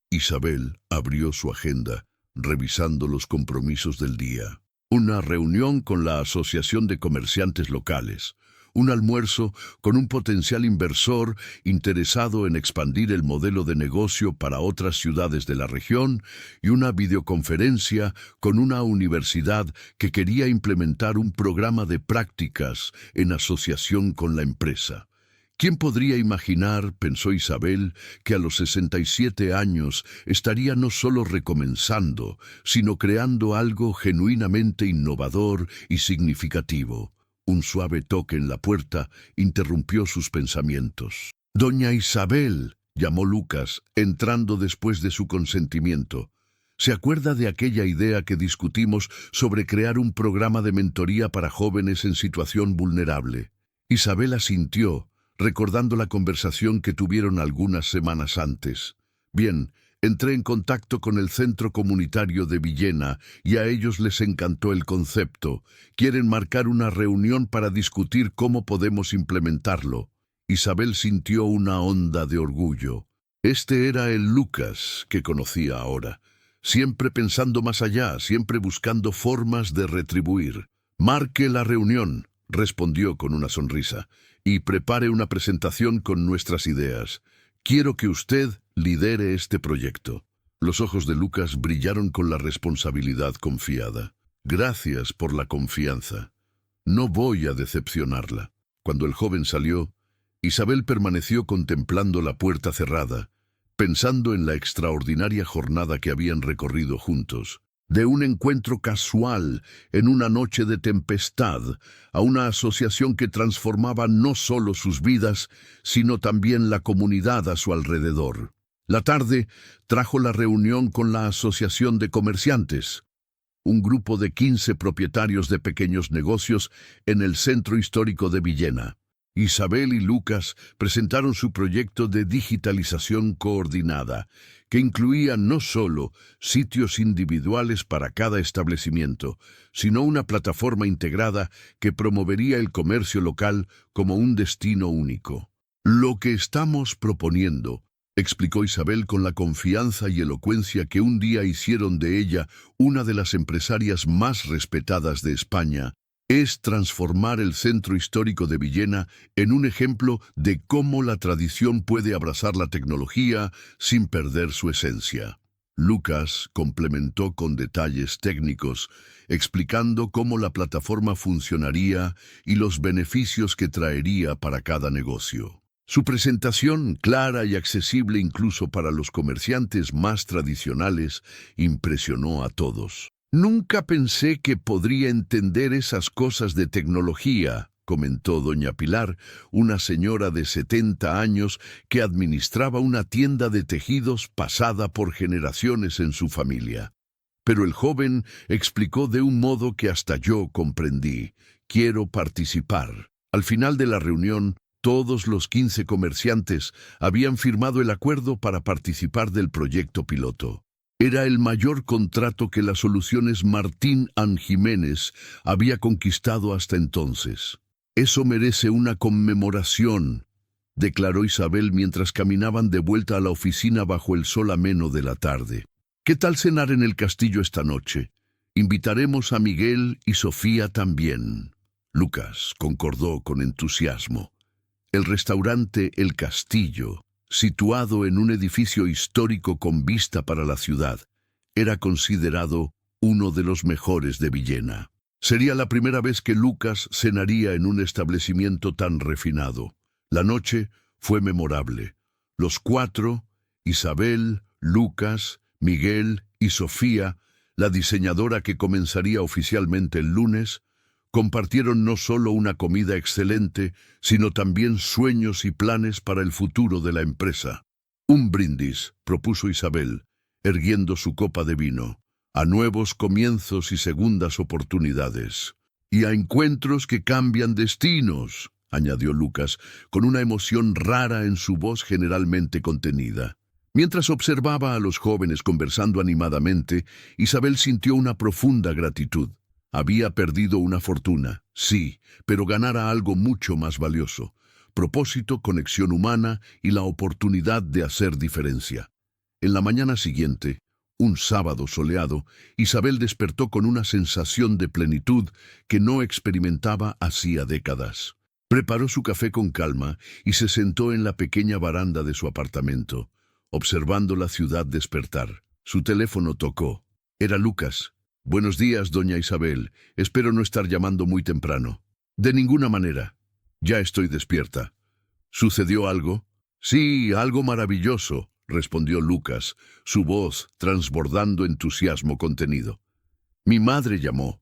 Isabel abrió su agenda, revisando los compromisos del día. Una reunión con la Asociación de Comerciantes Locales, un almuerzo con un potencial inversor interesado en expandir el modelo de negocio para otras ciudades de la región y una videoconferencia con una universidad que quería implementar un programa de prácticas en asociación con la empresa. ¿Quién podría imaginar, pensó Isabel, que a los 67 años estaría no solo recomenzando, sino creando algo genuinamente innovador y significativo? Un suave toque en la puerta interrumpió sus pensamientos. «Doña Isabel», llamó Lucas, entrando después de su consentimiento. «¿Se acuerda de aquella idea que discutimos sobre crear un programa de mentoría para jóvenes en situación vulnerable?» Isabel asintió, recordando la conversación que tuvieron algunas semanas antes. «Bien, entré en contacto con el Centro Comunitario de Villena y a ellos les encantó el concepto. Quieren marcar una reunión para discutir cómo podemos implementarlo». Isabel sintió una onda de orgullo. Este era el Lucas que conocía ahora, siempre pensando más allá, siempre buscando formas de retribuir. «Marque la reunión», respondió con una sonrisa, «y prepare una presentación con nuestras ideas. Quiero que usted lidere este proyecto». Los ojos de Lucas brillaron con la responsabilidad confiada. «Gracias por la confianza. No voy a decepcionarla». Cuando el joven salió, Isabel permaneció contemplando la puerta cerrada, pensando en la extraordinaria jornada que habían recorrido juntos. De un encuentro casual en una noche de tempestad a una asociación que transformaba no solo sus vidas, sino también la comunidad a su alrededor. La tarde trajo la reunión con la Asociación de Comerciantes, un grupo de 15 propietarios de pequeños negocios en el centro histórico de Villena. Isabel y Lucas presentaron su proyecto de digitalización coordinada, que incluía no solo sitios individuales para cada establecimiento, sino una plataforma integrada que promovería el comercio local como un destino único. «Lo que estamos proponiendo», explicó Isabel con la confianza y elocuencia que un día hicieron de ella una de las empresarias más respetadas de España, «es transformar el centro histórico de Villena en un ejemplo de cómo la tradición puede abrazar la tecnología sin perder su esencia». Lucas complementó con detalles técnicos, explicando cómo la plataforma funcionaría y los beneficios que traería para cada negocio. Su presentación, clara y accesible incluso para los comerciantes más tradicionales, impresionó a todos. «Nunca pensé que podría entender esas cosas de tecnología», comentó doña Pilar, una señora de 70 años que administraba una tienda de tejidos pasada por generaciones en su familia. Pero el joven explicó de un modo que hasta yo comprendí. «Quiero participar». Al final de la reunión, todos los 15 comerciantes habían firmado el acuerdo para participar del proyecto piloto. Era el mayor contrato que las Soluciones Martín and Jiménez había conquistado hasta entonces. «Eso merece una conmemoración», declaró Isabel mientras caminaban de vuelta a la oficina bajo el sol ameno de la tarde. «¿Qué tal cenar en el castillo esta noche? Invitaremos a Miguel y Sofía también». Lucas concordó con entusiasmo. El restaurante El Castillo, situado en un edificio histórico con vista para la ciudad, era considerado uno de los mejores de Villena. Sería la primera vez que Lucas cenaría en un establecimiento tan refinado. La noche fue memorable. Los cuatro, Isabel, Lucas, Miguel y Sofía, la diseñadora que comenzaría oficialmente el lunes, compartieron no solo una comida excelente, sino también sueños y planes para el futuro de la empresa. «Un brindis», propuso Isabel, erguiendo su copa de vino, a nuevos comienzos y segundas oportunidades. Y a encuentros que cambian destinos, añadió Lucas, con una emoción rara en su voz generalmente contenida. Mientras observaba a los jóvenes conversando animadamente, Isabel sintió una profunda gratitud. Había perdido una fortuna, sí, pero ganara algo mucho más valioso: propósito, conexión humana y la oportunidad de hacer diferencia. En la mañana siguiente, un sábado soleado, Isabel despertó con una sensación de plenitud que no experimentaba hacía décadas. Preparó su café con calma y se sentó en la pequeña baranda de su apartamento, observando la ciudad despertar. Su teléfono tocó. Era Lucas. «Buenos días, doña Isabel. Espero no estar llamando muy temprano». «De ninguna manera. Ya estoy despierta». «¿Sucedió algo?» «Sí, algo maravilloso», respondió Lucas, su voz transbordando entusiasmo contenido. «Mi madre llamó.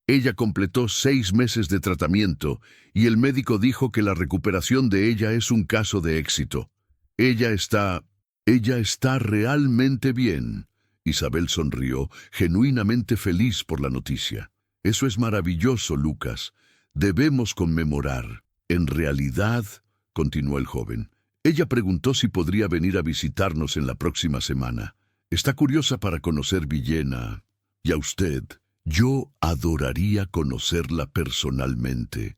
Ella completó 6 meses de tratamiento y el médico dijo que la recuperación de ella es un caso de éxito. Ella está realmente bien». Isabel sonrió, genuinamente feliz por la noticia. «Eso es maravilloso, Lucas. Debemos conmemorar». «En realidad», continuó el joven, ella preguntó si podría venir a visitarnos en la próxima semana. «Está curiosa para conocer Villena. Y a usted, yo adoraría conocerla personalmente»,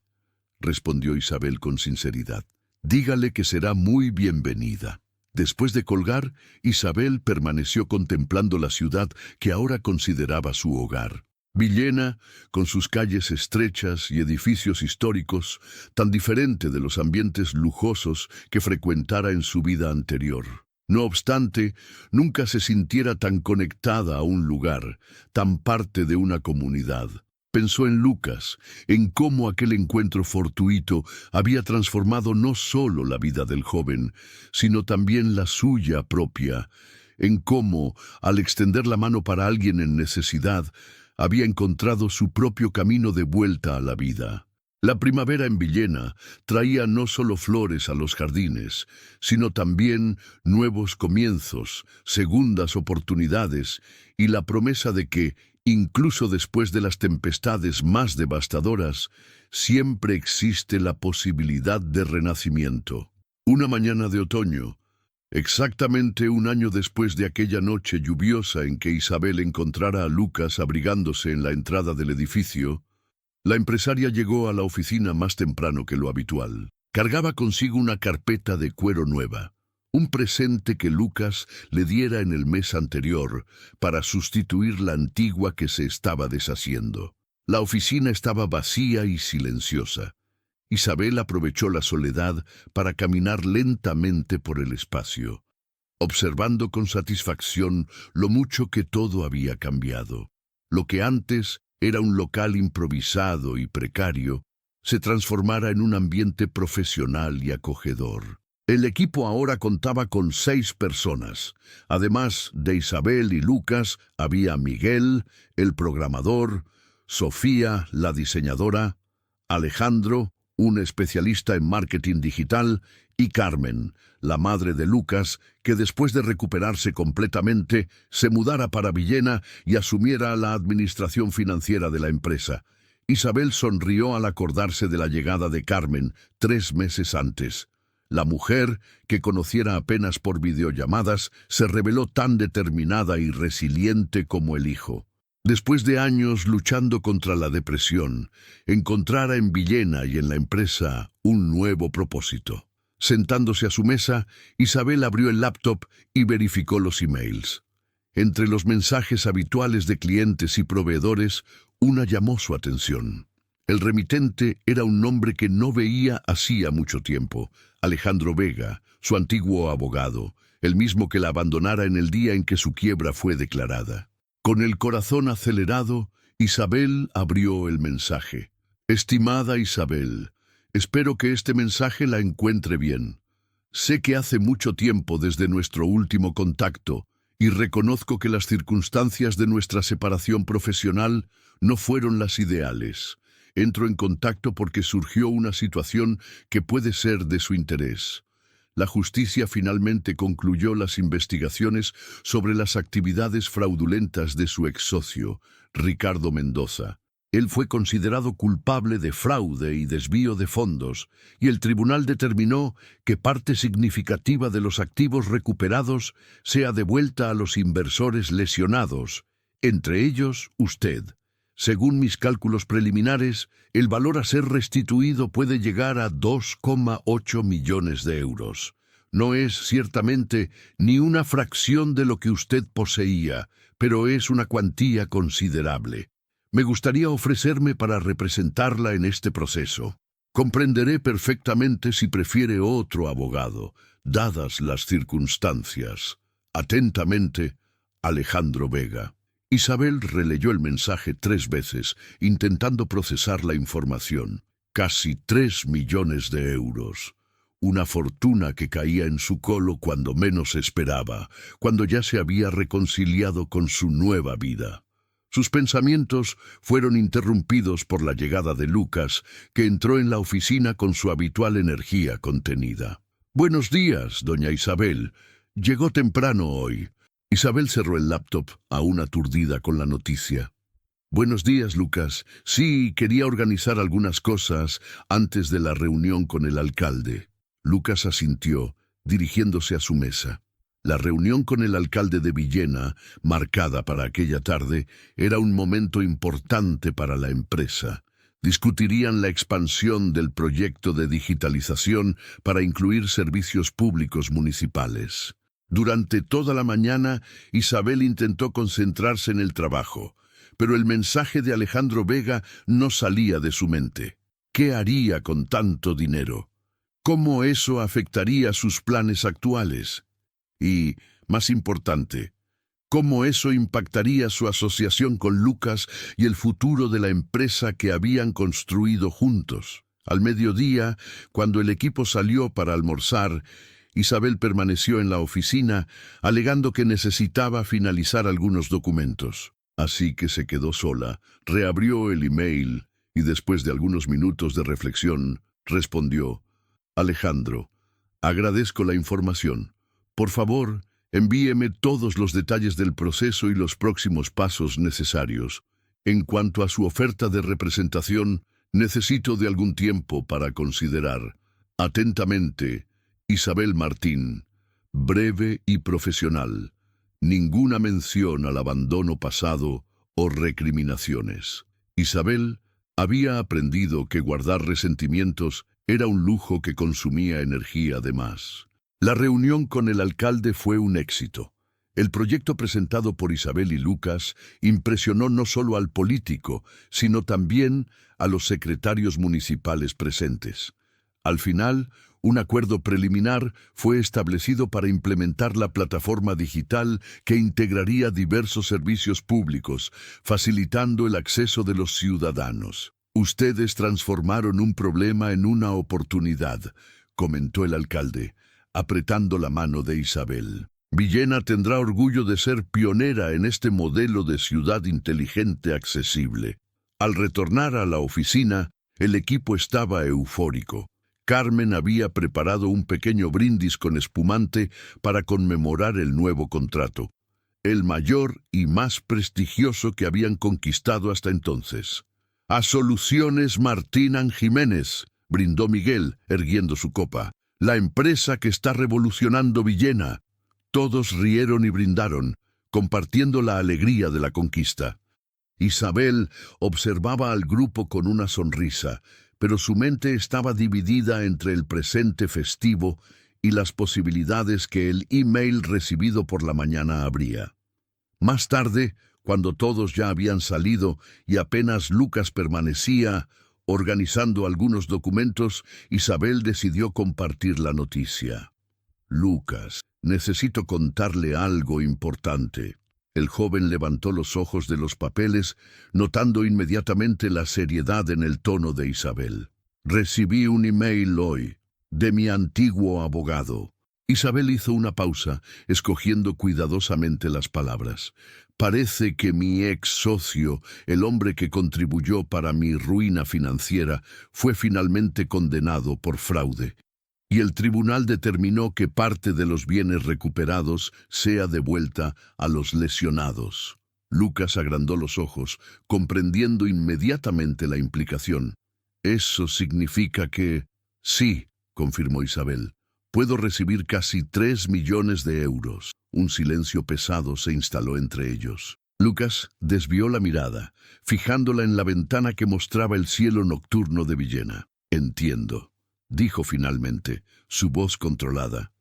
respondió Isabel con sinceridad. «Dígale que será muy bienvenida». Después de colgar, Isabel permaneció contemplando la ciudad que ahora consideraba su hogar. Villena, con sus calles estrechas y edificios históricos, tan diferente de los ambientes lujosos que frecuentara en su vida anterior. No obstante, nunca se sintiera tan conectada a un lugar, tan parte de una comunidad. Pensó en Lucas, en cómo aquel encuentro fortuito había transformado no solo la vida del joven, sino también la suya propia, en cómo, al extender la mano para alguien en necesidad, había encontrado su propio camino de vuelta a la vida. La primavera en Villena traía no solo flores a los jardines, sino también nuevos comienzos, segundas oportunidades y la promesa de que, incluso después de las tempestades más devastadoras, siempre existe la posibilidad de renacimiento. Una mañana de otoño, exactamente un año después de aquella noche lluviosa en que Isabel encontrara a Lucas abrigándose en la entrada del edificio, la empresaria llegó a la oficina más temprano que lo habitual. Cargaba consigo una carpeta de cuero nueva, un presente que Lucas le diera en el mes anterior para sustituir la antigua que se estaba deshaciendo. La oficina estaba vacía y silenciosa. Isabel aprovechó la soledad para caminar lentamente por el espacio, observando con satisfacción lo mucho que todo había cambiado. Lo que antes era un local improvisado y precario, se transformara en un ambiente profesional y acogedor. El equipo ahora contaba con 6 personas. Además de Isabel y Lucas, había Miguel, el programador, Sofía, la diseñadora, Alejandro, un especialista en marketing digital, y Carmen, la madre de Lucas, que después de recuperarse completamente, se mudara para Villena y asumiera la administración financiera de la empresa. Isabel sonrió al acordarse de la llegada de Carmen 3 meses antes. La mujer, que conociera apenas por videollamadas, se reveló tan determinada y resiliente como el hijo. Después de años luchando contra la depresión, encontrara en Villena y en la empresa un nuevo propósito. Sentándose a su mesa, Isabel abrió el laptop y verificó los emails. Entre los mensajes habituales de clientes y proveedores, una llamó su atención. El remitente era un nombre que no veía hacía mucho tiempo: Alejandro Vega, su antiguo abogado, el mismo que la abandonara en el día en que su quiebra fue declarada. Con el corazón acelerado, Isabel abrió el mensaje. «Estimada Isabel, espero que este mensaje la encuentre bien. Sé que hace mucho tiempo desde nuestro último contacto y reconozco que las circunstancias de nuestra separación profesional no fueron las ideales. Entro en contacto porque surgió una situación que puede ser de su interés. La justicia finalmente concluyó las investigaciones sobre las actividades fraudulentas de su ex socio, Ricardo Mendoza. Él fue considerado culpable de fraude y desvío de fondos, y el tribunal determinó que parte significativa de los activos recuperados sea devuelta a los inversores lesionados, entre ellos usted. Según mis cálculos preliminares, el valor a ser restituido puede llegar a 2,8 millones de euros. No es ciertamente ni una fracción de lo que usted poseía, pero es una cuantía considerable. Me gustaría ofrecerme para representarla en este proceso. Comprenderé perfectamente si prefiere otro abogado, dadas las circunstancias. Atentamente, Alejandro Vega. Isabel releyó el mensaje 3 veces, intentando procesar la información. Casi 3 millones de euros. Una fortuna que caía en su colo cuando menos esperaba, cuando ya se había reconciliado con su nueva vida. Sus pensamientos fueron interrumpidos por la llegada de Lucas, que entró en la oficina con su habitual energía contenida. «Buenos días, doña Isabel. Llegó temprano hoy». Isabel cerró el laptop, aún aturdida con la noticia. «Buenos días, Lucas. Sí, quería organizar algunas cosas antes de la reunión con el alcalde». Lucas asintió, dirigiéndose a su mesa. La reunión con el alcalde de Villena, marcada para aquella tarde, era un momento importante para la empresa. Discutirían la expansión del proyecto de digitalización para incluir servicios públicos municipales. Durante toda la mañana, Isabel intentó concentrarse en el trabajo, pero el mensaje de Alejandro Vega no salía de su mente. ¿Qué haría con tanto dinero? ¿Cómo eso afectaría sus planes actuales? Y, más importante, ¿cómo eso impactaría su asociación con Lucas y el futuro de la empresa que habían construido juntos? Al mediodía, cuando el equipo salió para almorzar, Isabel permaneció en la oficina, alegando que necesitaba finalizar algunos documentos. Así que se quedó sola, reabrió el email y después de algunos minutos de reflexión, respondió: «Alejandro, agradezco la información. Por favor, envíeme todos los detalles del proceso y los próximos pasos necesarios. En cuanto a su oferta de representación, necesito de algún tiempo para considerar. Atentamente, Isabel Martín. Breve y profesional. Ninguna mención al abandono pasado o recriminaciones». Isabel había aprendido que guardar resentimientos era un lujo que consumía energía de más. La reunión con el alcalde fue un éxito. El proyecto presentado por Isabel y Lucas impresionó no solo al político, sino también a los secretarios municipales presentes. Al final, un acuerdo preliminar fue establecido para implementar la plataforma digital que integraría diversos servicios públicos, facilitando el acceso de los ciudadanos. «Ustedes transformaron un problema en una oportunidad», comentó el alcalde, apretando la mano de Isabel. «Villena tendrá orgullo de ser pionera en este modelo de ciudad inteligente accesible». Al retornar a la oficina, el equipo estaba eufórico. Carmen había preparado un pequeño brindis con espumante para conmemorar el nuevo contrato, el mayor y más prestigioso que habían conquistado hasta entonces. «A Soluciones Martín Jiménez», brindó Miguel, erguiendo su copa. «La empresa que está revolucionando Villena». Todos rieron y brindaron, compartiendo la alegría de la conquista. Isabel observaba al grupo con una sonrisa, pero su mente estaba dividida entre el presente festivo y las posibilidades que el email recibido por la mañana abría. Más tarde, cuando todos ya habían salido y apenas Lucas permanecía organizando algunos documentos, Isabel decidió compartir la noticia. «Lucas, necesito contarle algo importante». El joven levantó los ojos de los papeles, notando inmediatamente la seriedad en el tono de Isabel. «Recibí un email hoy, de mi antiguo abogado». Isabel hizo una pausa, escogiendo cuidadosamente las palabras. «Parece que mi ex socio, el hombre que contribuyó para mi ruina financiera, fue finalmente condenado por fraude». y el tribunal determinó que parte de los bienes recuperados sea devuelta a los lesionados. Lucas agrandó los ojos, comprendiendo inmediatamente la implicación. «Eso significa que...» «Sí», confirmó Isabel. «Puedo recibir casi 3 millones de euros». Un silencio pesado se instaló entre ellos. Lucas desvió la mirada, fijándola en la ventana que mostraba el cielo nocturno de Villena. «Entiendo», dijo finalmente, su voz controlada.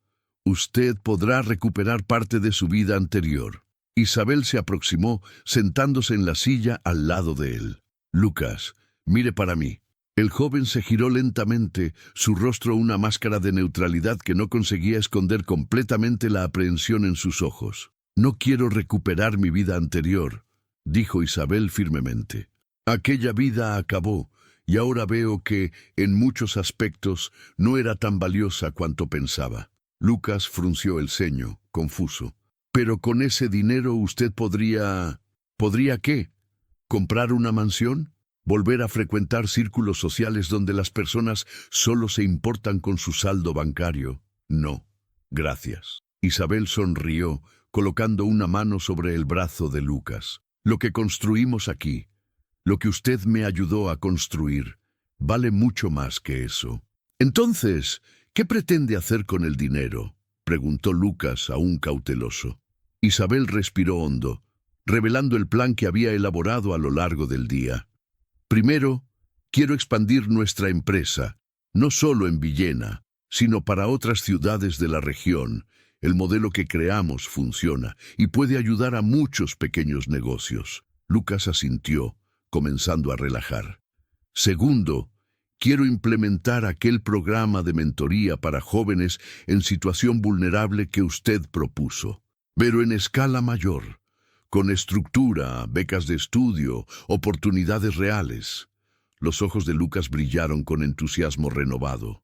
«Usted podrá recuperar parte de su vida anterior». Isabel se aproximó, sentándose en la silla al lado de él. «Lucas, mire para mí». El joven se giró lentamente, su rostro una máscara de neutralidad que no conseguía esconder completamente la aprehensión en sus ojos. «No quiero recuperar mi vida anterior», dijo Isabel firmemente. «Aquella vida acabó, y ahora veo que, en muchos aspectos, no era tan valiosa cuanto pensaba». Lucas frunció el ceño, confuso. «Pero con ese dinero usted podría... ¿Podría qué? ¿Comprar una mansión? ¿Volver a frecuentar círculos sociales donde las personas solo se importan con su saldo bancario? No, gracias». Isabel sonrió, colocando una mano sobre el brazo de Lucas. «Lo que construimos aquí, lo que usted me ayudó a construir, vale mucho más que eso». «Entonces, ¿qué pretende hacer con el dinero?», preguntó Lucas, aún cauteloso. Isabel respiró hondo, revelando el plan que había elaborado a lo largo del día. «Primero, quiero expandir nuestra empresa, no solo en Villena, sino para otras ciudades de la región. El modelo que creamos funciona y puede ayudar a muchos pequeños negocios». Lucas asintió, comenzando a relajar. «Segundo, quiero implementar aquel programa de mentoría para jóvenes en situación vulnerable que usted propuso, pero en escala mayor, con estructura, becas de estudio, oportunidades reales». Los ojos de Lucas brillaron con entusiasmo renovado.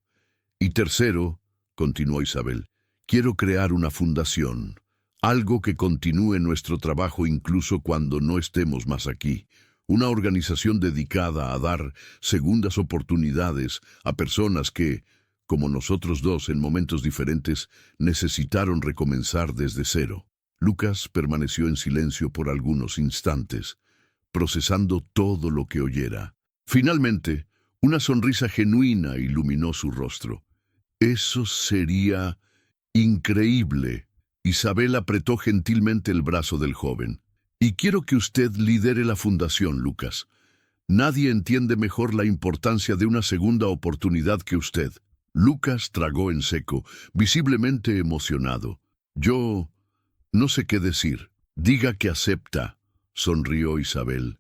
«Y tercero», continuó Isabel, «quiero crear una fundación, algo que continúe nuestro trabajo incluso cuando no estemos más aquí. Una organización dedicada a dar segundas oportunidades a personas que, como nosotros dos en momentos diferentes, necesitaron recomenzar desde cero». Lucas permaneció en silencio por algunos instantes, procesando todo lo que oyera. Finalmente, una sonrisa genuina iluminó su rostro. «Eso sería increíble». Isabel apretó gentilmente el brazo del joven. «Y quiero que usted lidere la fundación, Lucas. Nadie entiende mejor la importancia de una segunda oportunidad que usted». Lucas tragó en seco, visiblemente emocionado. «Yo no sé qué decir». «Diga que acepta», sonrió Isabel.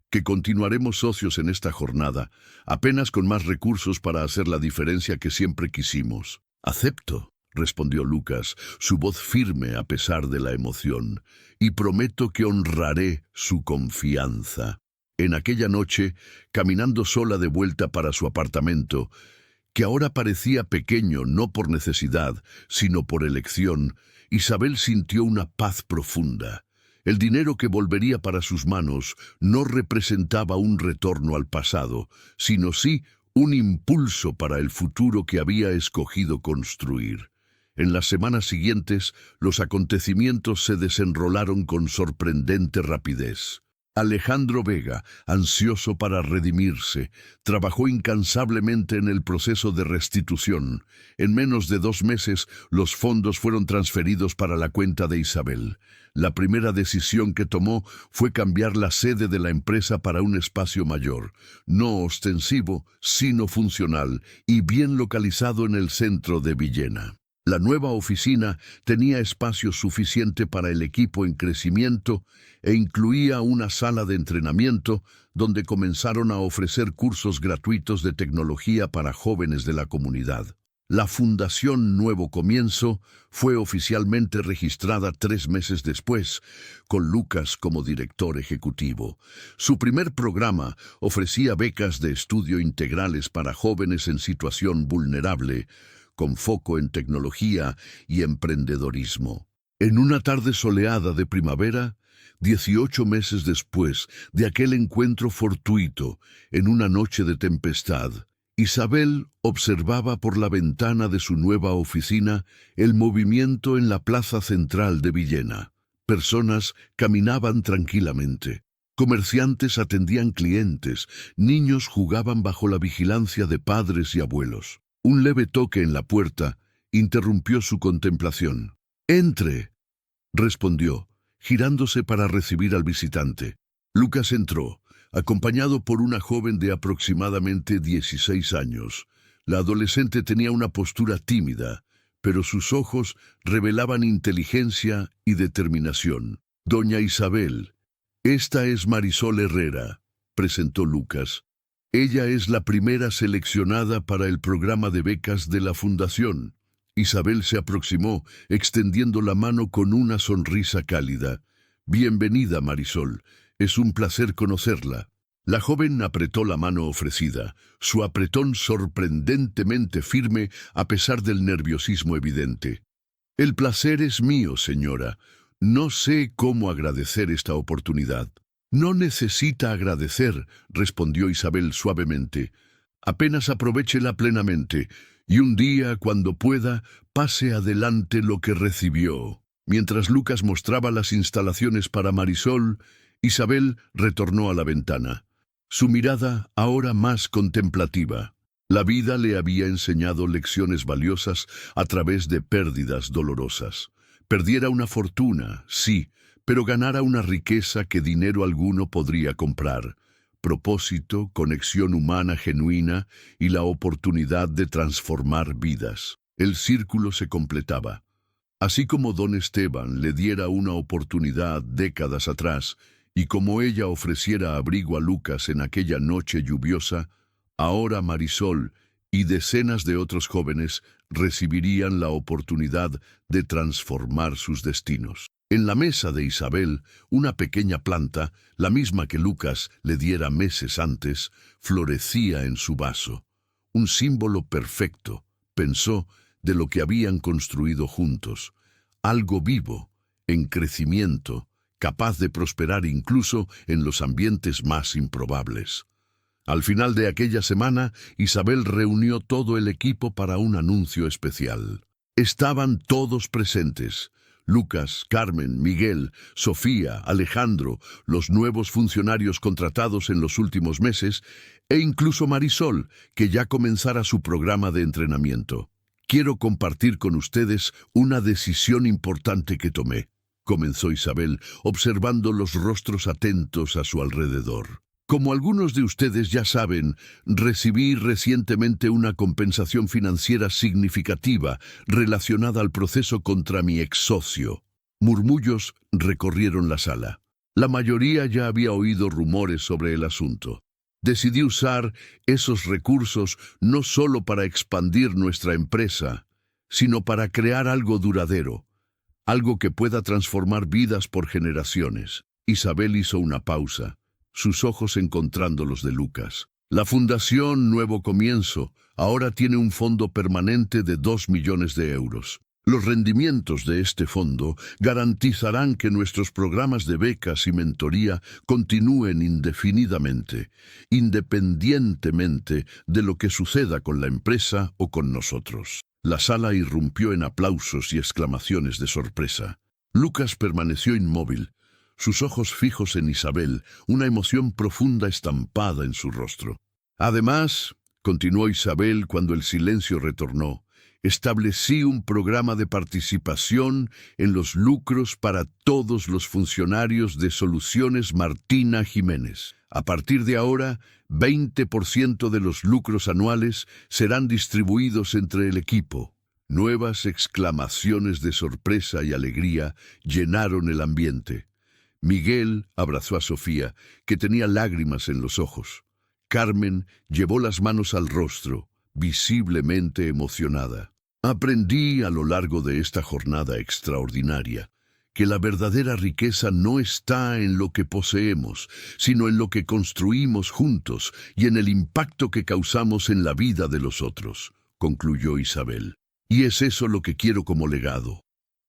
«Que continuaremos socios en esta jornada, apenas con más recursos para hacer la diferencia que siempre quisimos». «Acepto», respondió Lucas, su voz firme a pesar de la emoción, «y prometo que honraré su confianza». En aquella noche, caminando sola de vuelta para su apartamento, que ahora parecía pequeño no por necesidad, sino por elección, Isabel sintió una paz profunda. El dinero que volvería para sus manos no representaba un retorno al pasado, sino sí un impulso para el futuro que había escogido construir. En las semanas siguientes, los acontecimientos se desenrolaron con sorprendente rapidez. Alejandro Vega, ansioso para redimirse, trabajó incansablemente en el proceso de restitución. En menos de 2 meses, los fondos fueron transferidos para la cuenta de Isabel. La primera decisión que tomó fue cambiar la sede de la empresa para un espacio mayor, no ostensivo, sino funcional, y bien localizado en el centro de Villena. La nueva oficina tenía espacio suficiente para el equipo en crecimiento e incluía una sala de entrenamiento donde comenzaron a ofrecer cursos gratuitos de tecnología para jóvenes de la comunidad. La Fundación Nuevo Comienzo fue oficialmente registrada 3 meses después, con Lucas como director ejecutivo. Su primer programa ofrecía becas de estudio integrales para jóvenes en situación vulnerable, con foco en tecnología y emprendedorismo. En una tarde soleada de primavera, 18 meses después de aquel encuentro fortuito, en una noche de tempestad, Isabel observaba por la ventana de su nueva oficina el movimiento en la plaza central de Villena. Personas caminaban tranquilamente. Comerciantes atendían clientes, niños jugaban bajo la vigilancia de padres y abuelos. Un leve toque en la puerta interrumpió su contemplación. «Entre», respondió, girándose para recibir al visitante. Lucas entró, acompañado por una joven de aproximadamente 16 años. La adolescente tenía una postura tímida, pero sus ojos revelaban inteligencia y determinación. «Doña Isabel, esta es Marisol Herrera», presentó Lucas. «Ella es la primera seleccionada para el programa de becas de la Fundación». Isabel se aproximó, extendiendo la mano con una sonrisa cálida. «Bienvenida, Marisol. Es un placer conocerla». La joven apretó la mano ofrecida, su apretón sorprendentemente firme a pesar del nerviosismo evidente. «El placer es mío, señora. No sé cómo agradecer esta oportunidad». «No necesita agradecer», respondió Isabel suavemente. «Apenas aprovéchela plenamente, y un día, cuando pueda, pase adelante lo que recibió». Mientras Lucas mostraba las instalaciones para Marisol, Isabel retornó a la ventana. Su mirada ahora más contemplativa. La vida le había enseñado lecciones valiosas a través de pérdidas dolorosas. Perdiera una fortuna, sí, pero ganara una riqueza que dinero alguno podría comprar. Propósito, conexión humana genuina y la oportunidad de transformar vidas. El círculo se completaba. Así como don Esteban le diera una oportunidad décadas atrás, y como ella ofreciera abrigo a Lucas en aquella noche lluviosa, ahora Marisol y decenas de otros jóvenes recibirían la oportunidad de transformar sus destinos. En la mesa de Isabel, una pequeña planta, la misma que Lucas le diera meses antes, florecía en su vaso. Un símbolo perfecto, pensó, de lo que habían construido juntos. Algo vivo, en crecimiento, capaz de prosperar incluso en los ambientes más improbables. Al final de aquella semana, Isabel reunió todo el equipo para un anuncio especial. Estaban todos presentes: Lucas, Carmen, Miguel, Sofía, Alejandro, los nuevos funcionarios contratados en los últimos meses, e incluso Marisol, que ya comenzara su programa de entrenamiento. «Quiero compartir con ustedes una decisión importante que tomé», comenzó Isabel, observando los rostros atentos a su alrededor. «Como algunos de ustedes ya saben, recibí recientemente una compensación financiera significativa relacionada al proceso contra mi ex socio». Murmullos recorrieron la sala. La mayoría ya había oído rumores sobre el asunto. «Decidí usar esos recursos no solo para expandir nuestra empresa, sino para crear algo duradero, algo que pueda transformar vidas por generaciones». Isabel hizo una pausa, sus ojos encontrando los de Lucas. «La Fundación Nuevo Comienzo ahora tiene un fondo permanente de 2 millones de euros. Los rendimientos de este fondo garantizarán que nuestros programas de becas y mentoría continúen indefinidamente, independientemente de lo que suceda con la empresa o con nosotros». La sala irrumpió en aplausos y exclamaciones de sorpresa. Lucas permaneció inmóvil, sus ojos fijos en Isabel, una emoción profunda estampada en su rostro. «Además», continuó Isabel cuando el silencio retornó, «establecí un programa de participación en los lucros para todos los funcionarios de Soluciones Martina Jiménez. A partir de ahora, 20% de los lucros anuales serán distribuidos entre el equipo». Nuevas exclamaciones de sorpresa y alegría llenaron el ambiente. Miguel abrazó a Sofía, que tenía lágrimas en los ojos. Carmen llevó las manos al rostro, visiblemente emocionada. «Aprendí a lo largo de esta jornada extraordinaria que la verdadera riqueza no está en lo que poseemos, sino en lo que construimos juntos y en el impacto que causamos en la vida de los otros», concluyó Isabel. «Y es eso lo que quiero como legado.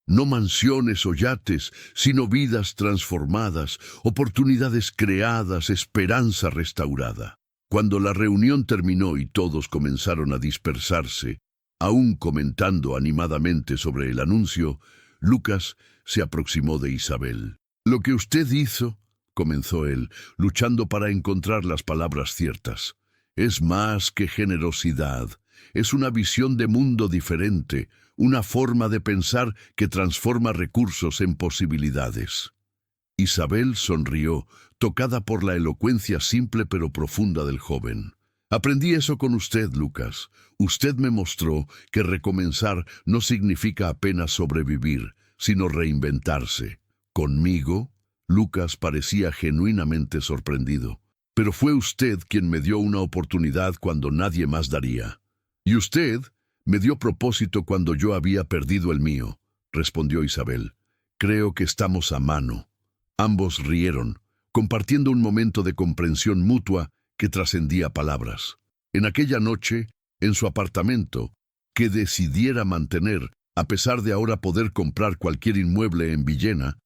No mansiones o yates, sino vidas transformadas, oportunidades creadas, esperanza restaurada». Cuando la reunión terminó y todos comenzaron a dispersarse, aún comentando animadamente sobre el anuncio, Lucas se aproximó de Isabel. «Lo que usted hizo», comenzó él, luchando para encontrar las palabras ciertas, «es más que generosidad. Es una visión de mundo diferente, una forma de pensar que transforma recursos en posibilidades». Isabel sonrió, tocada por la elocuencia simple pero profunda del joven. «Aprendí eso con usted, Lucas. Usted me mostró que recomenzar no significa apenas sobrevivir, sino reinventarse. ¿Conmigo?». Lucas parecía genuinamente sorprendido. «Pero fue usted quien me dio una oportunidad cuando nadie más daría». «Y usted me dio propósito cuando yo había perdido el mío», respondió Isabel. «Creo que estamos a mano». Ambos rieron, compartiendo un momento de comprensión mutua que trascendía palabras. En aquella noche, en su apartamento, que decidiera mantener, a pesar de ahora poder comprar cualquier inmueble en Villena,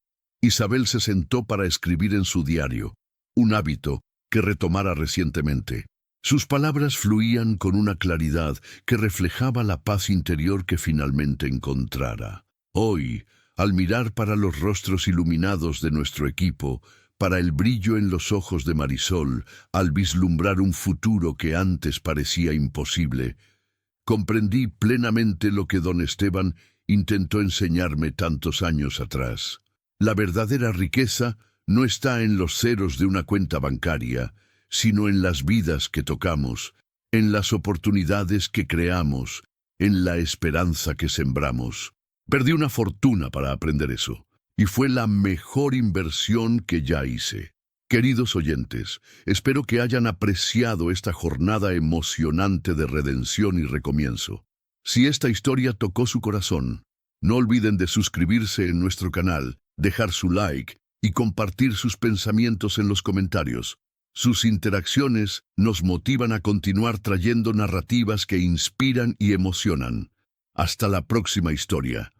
Isabel se sentó para escribir en su diario, un hábito que retomara recientemente. Sus palabras fluían con una claridad que reflejaba la paz interior que finalmente encontrara. Hoy, al mirar para los rostros iluminados de nuestro equipo, para el brillo en los ojos de Marisol, al vislumbrar un futuro que antes parecía imposible, comprendí plenamente lo que don Esteban intentó enseñarme tantos años atrás. La verdadera riqueza no está en los ceros de una cuenta bancaria, sino en las vidas que tocamos, en las oportunidades que creamos, en la esperanza que sembramos. Perdí una fortuna para aprender eso, y fue la mejor inversión que ya hice. Queridos oyentes, espero que hayan apreciado esta jornada emocionante de redención y recomienzo. Si esta historia tocó su corazón, no olviden de suscribirse en nuestro canal, dejar su like y compartir sus pensamientos en los comentarios. Sus interacciones nos motivan a continuar trayendo narrativas que inspiran y emocionan. Hasta la próxima historia.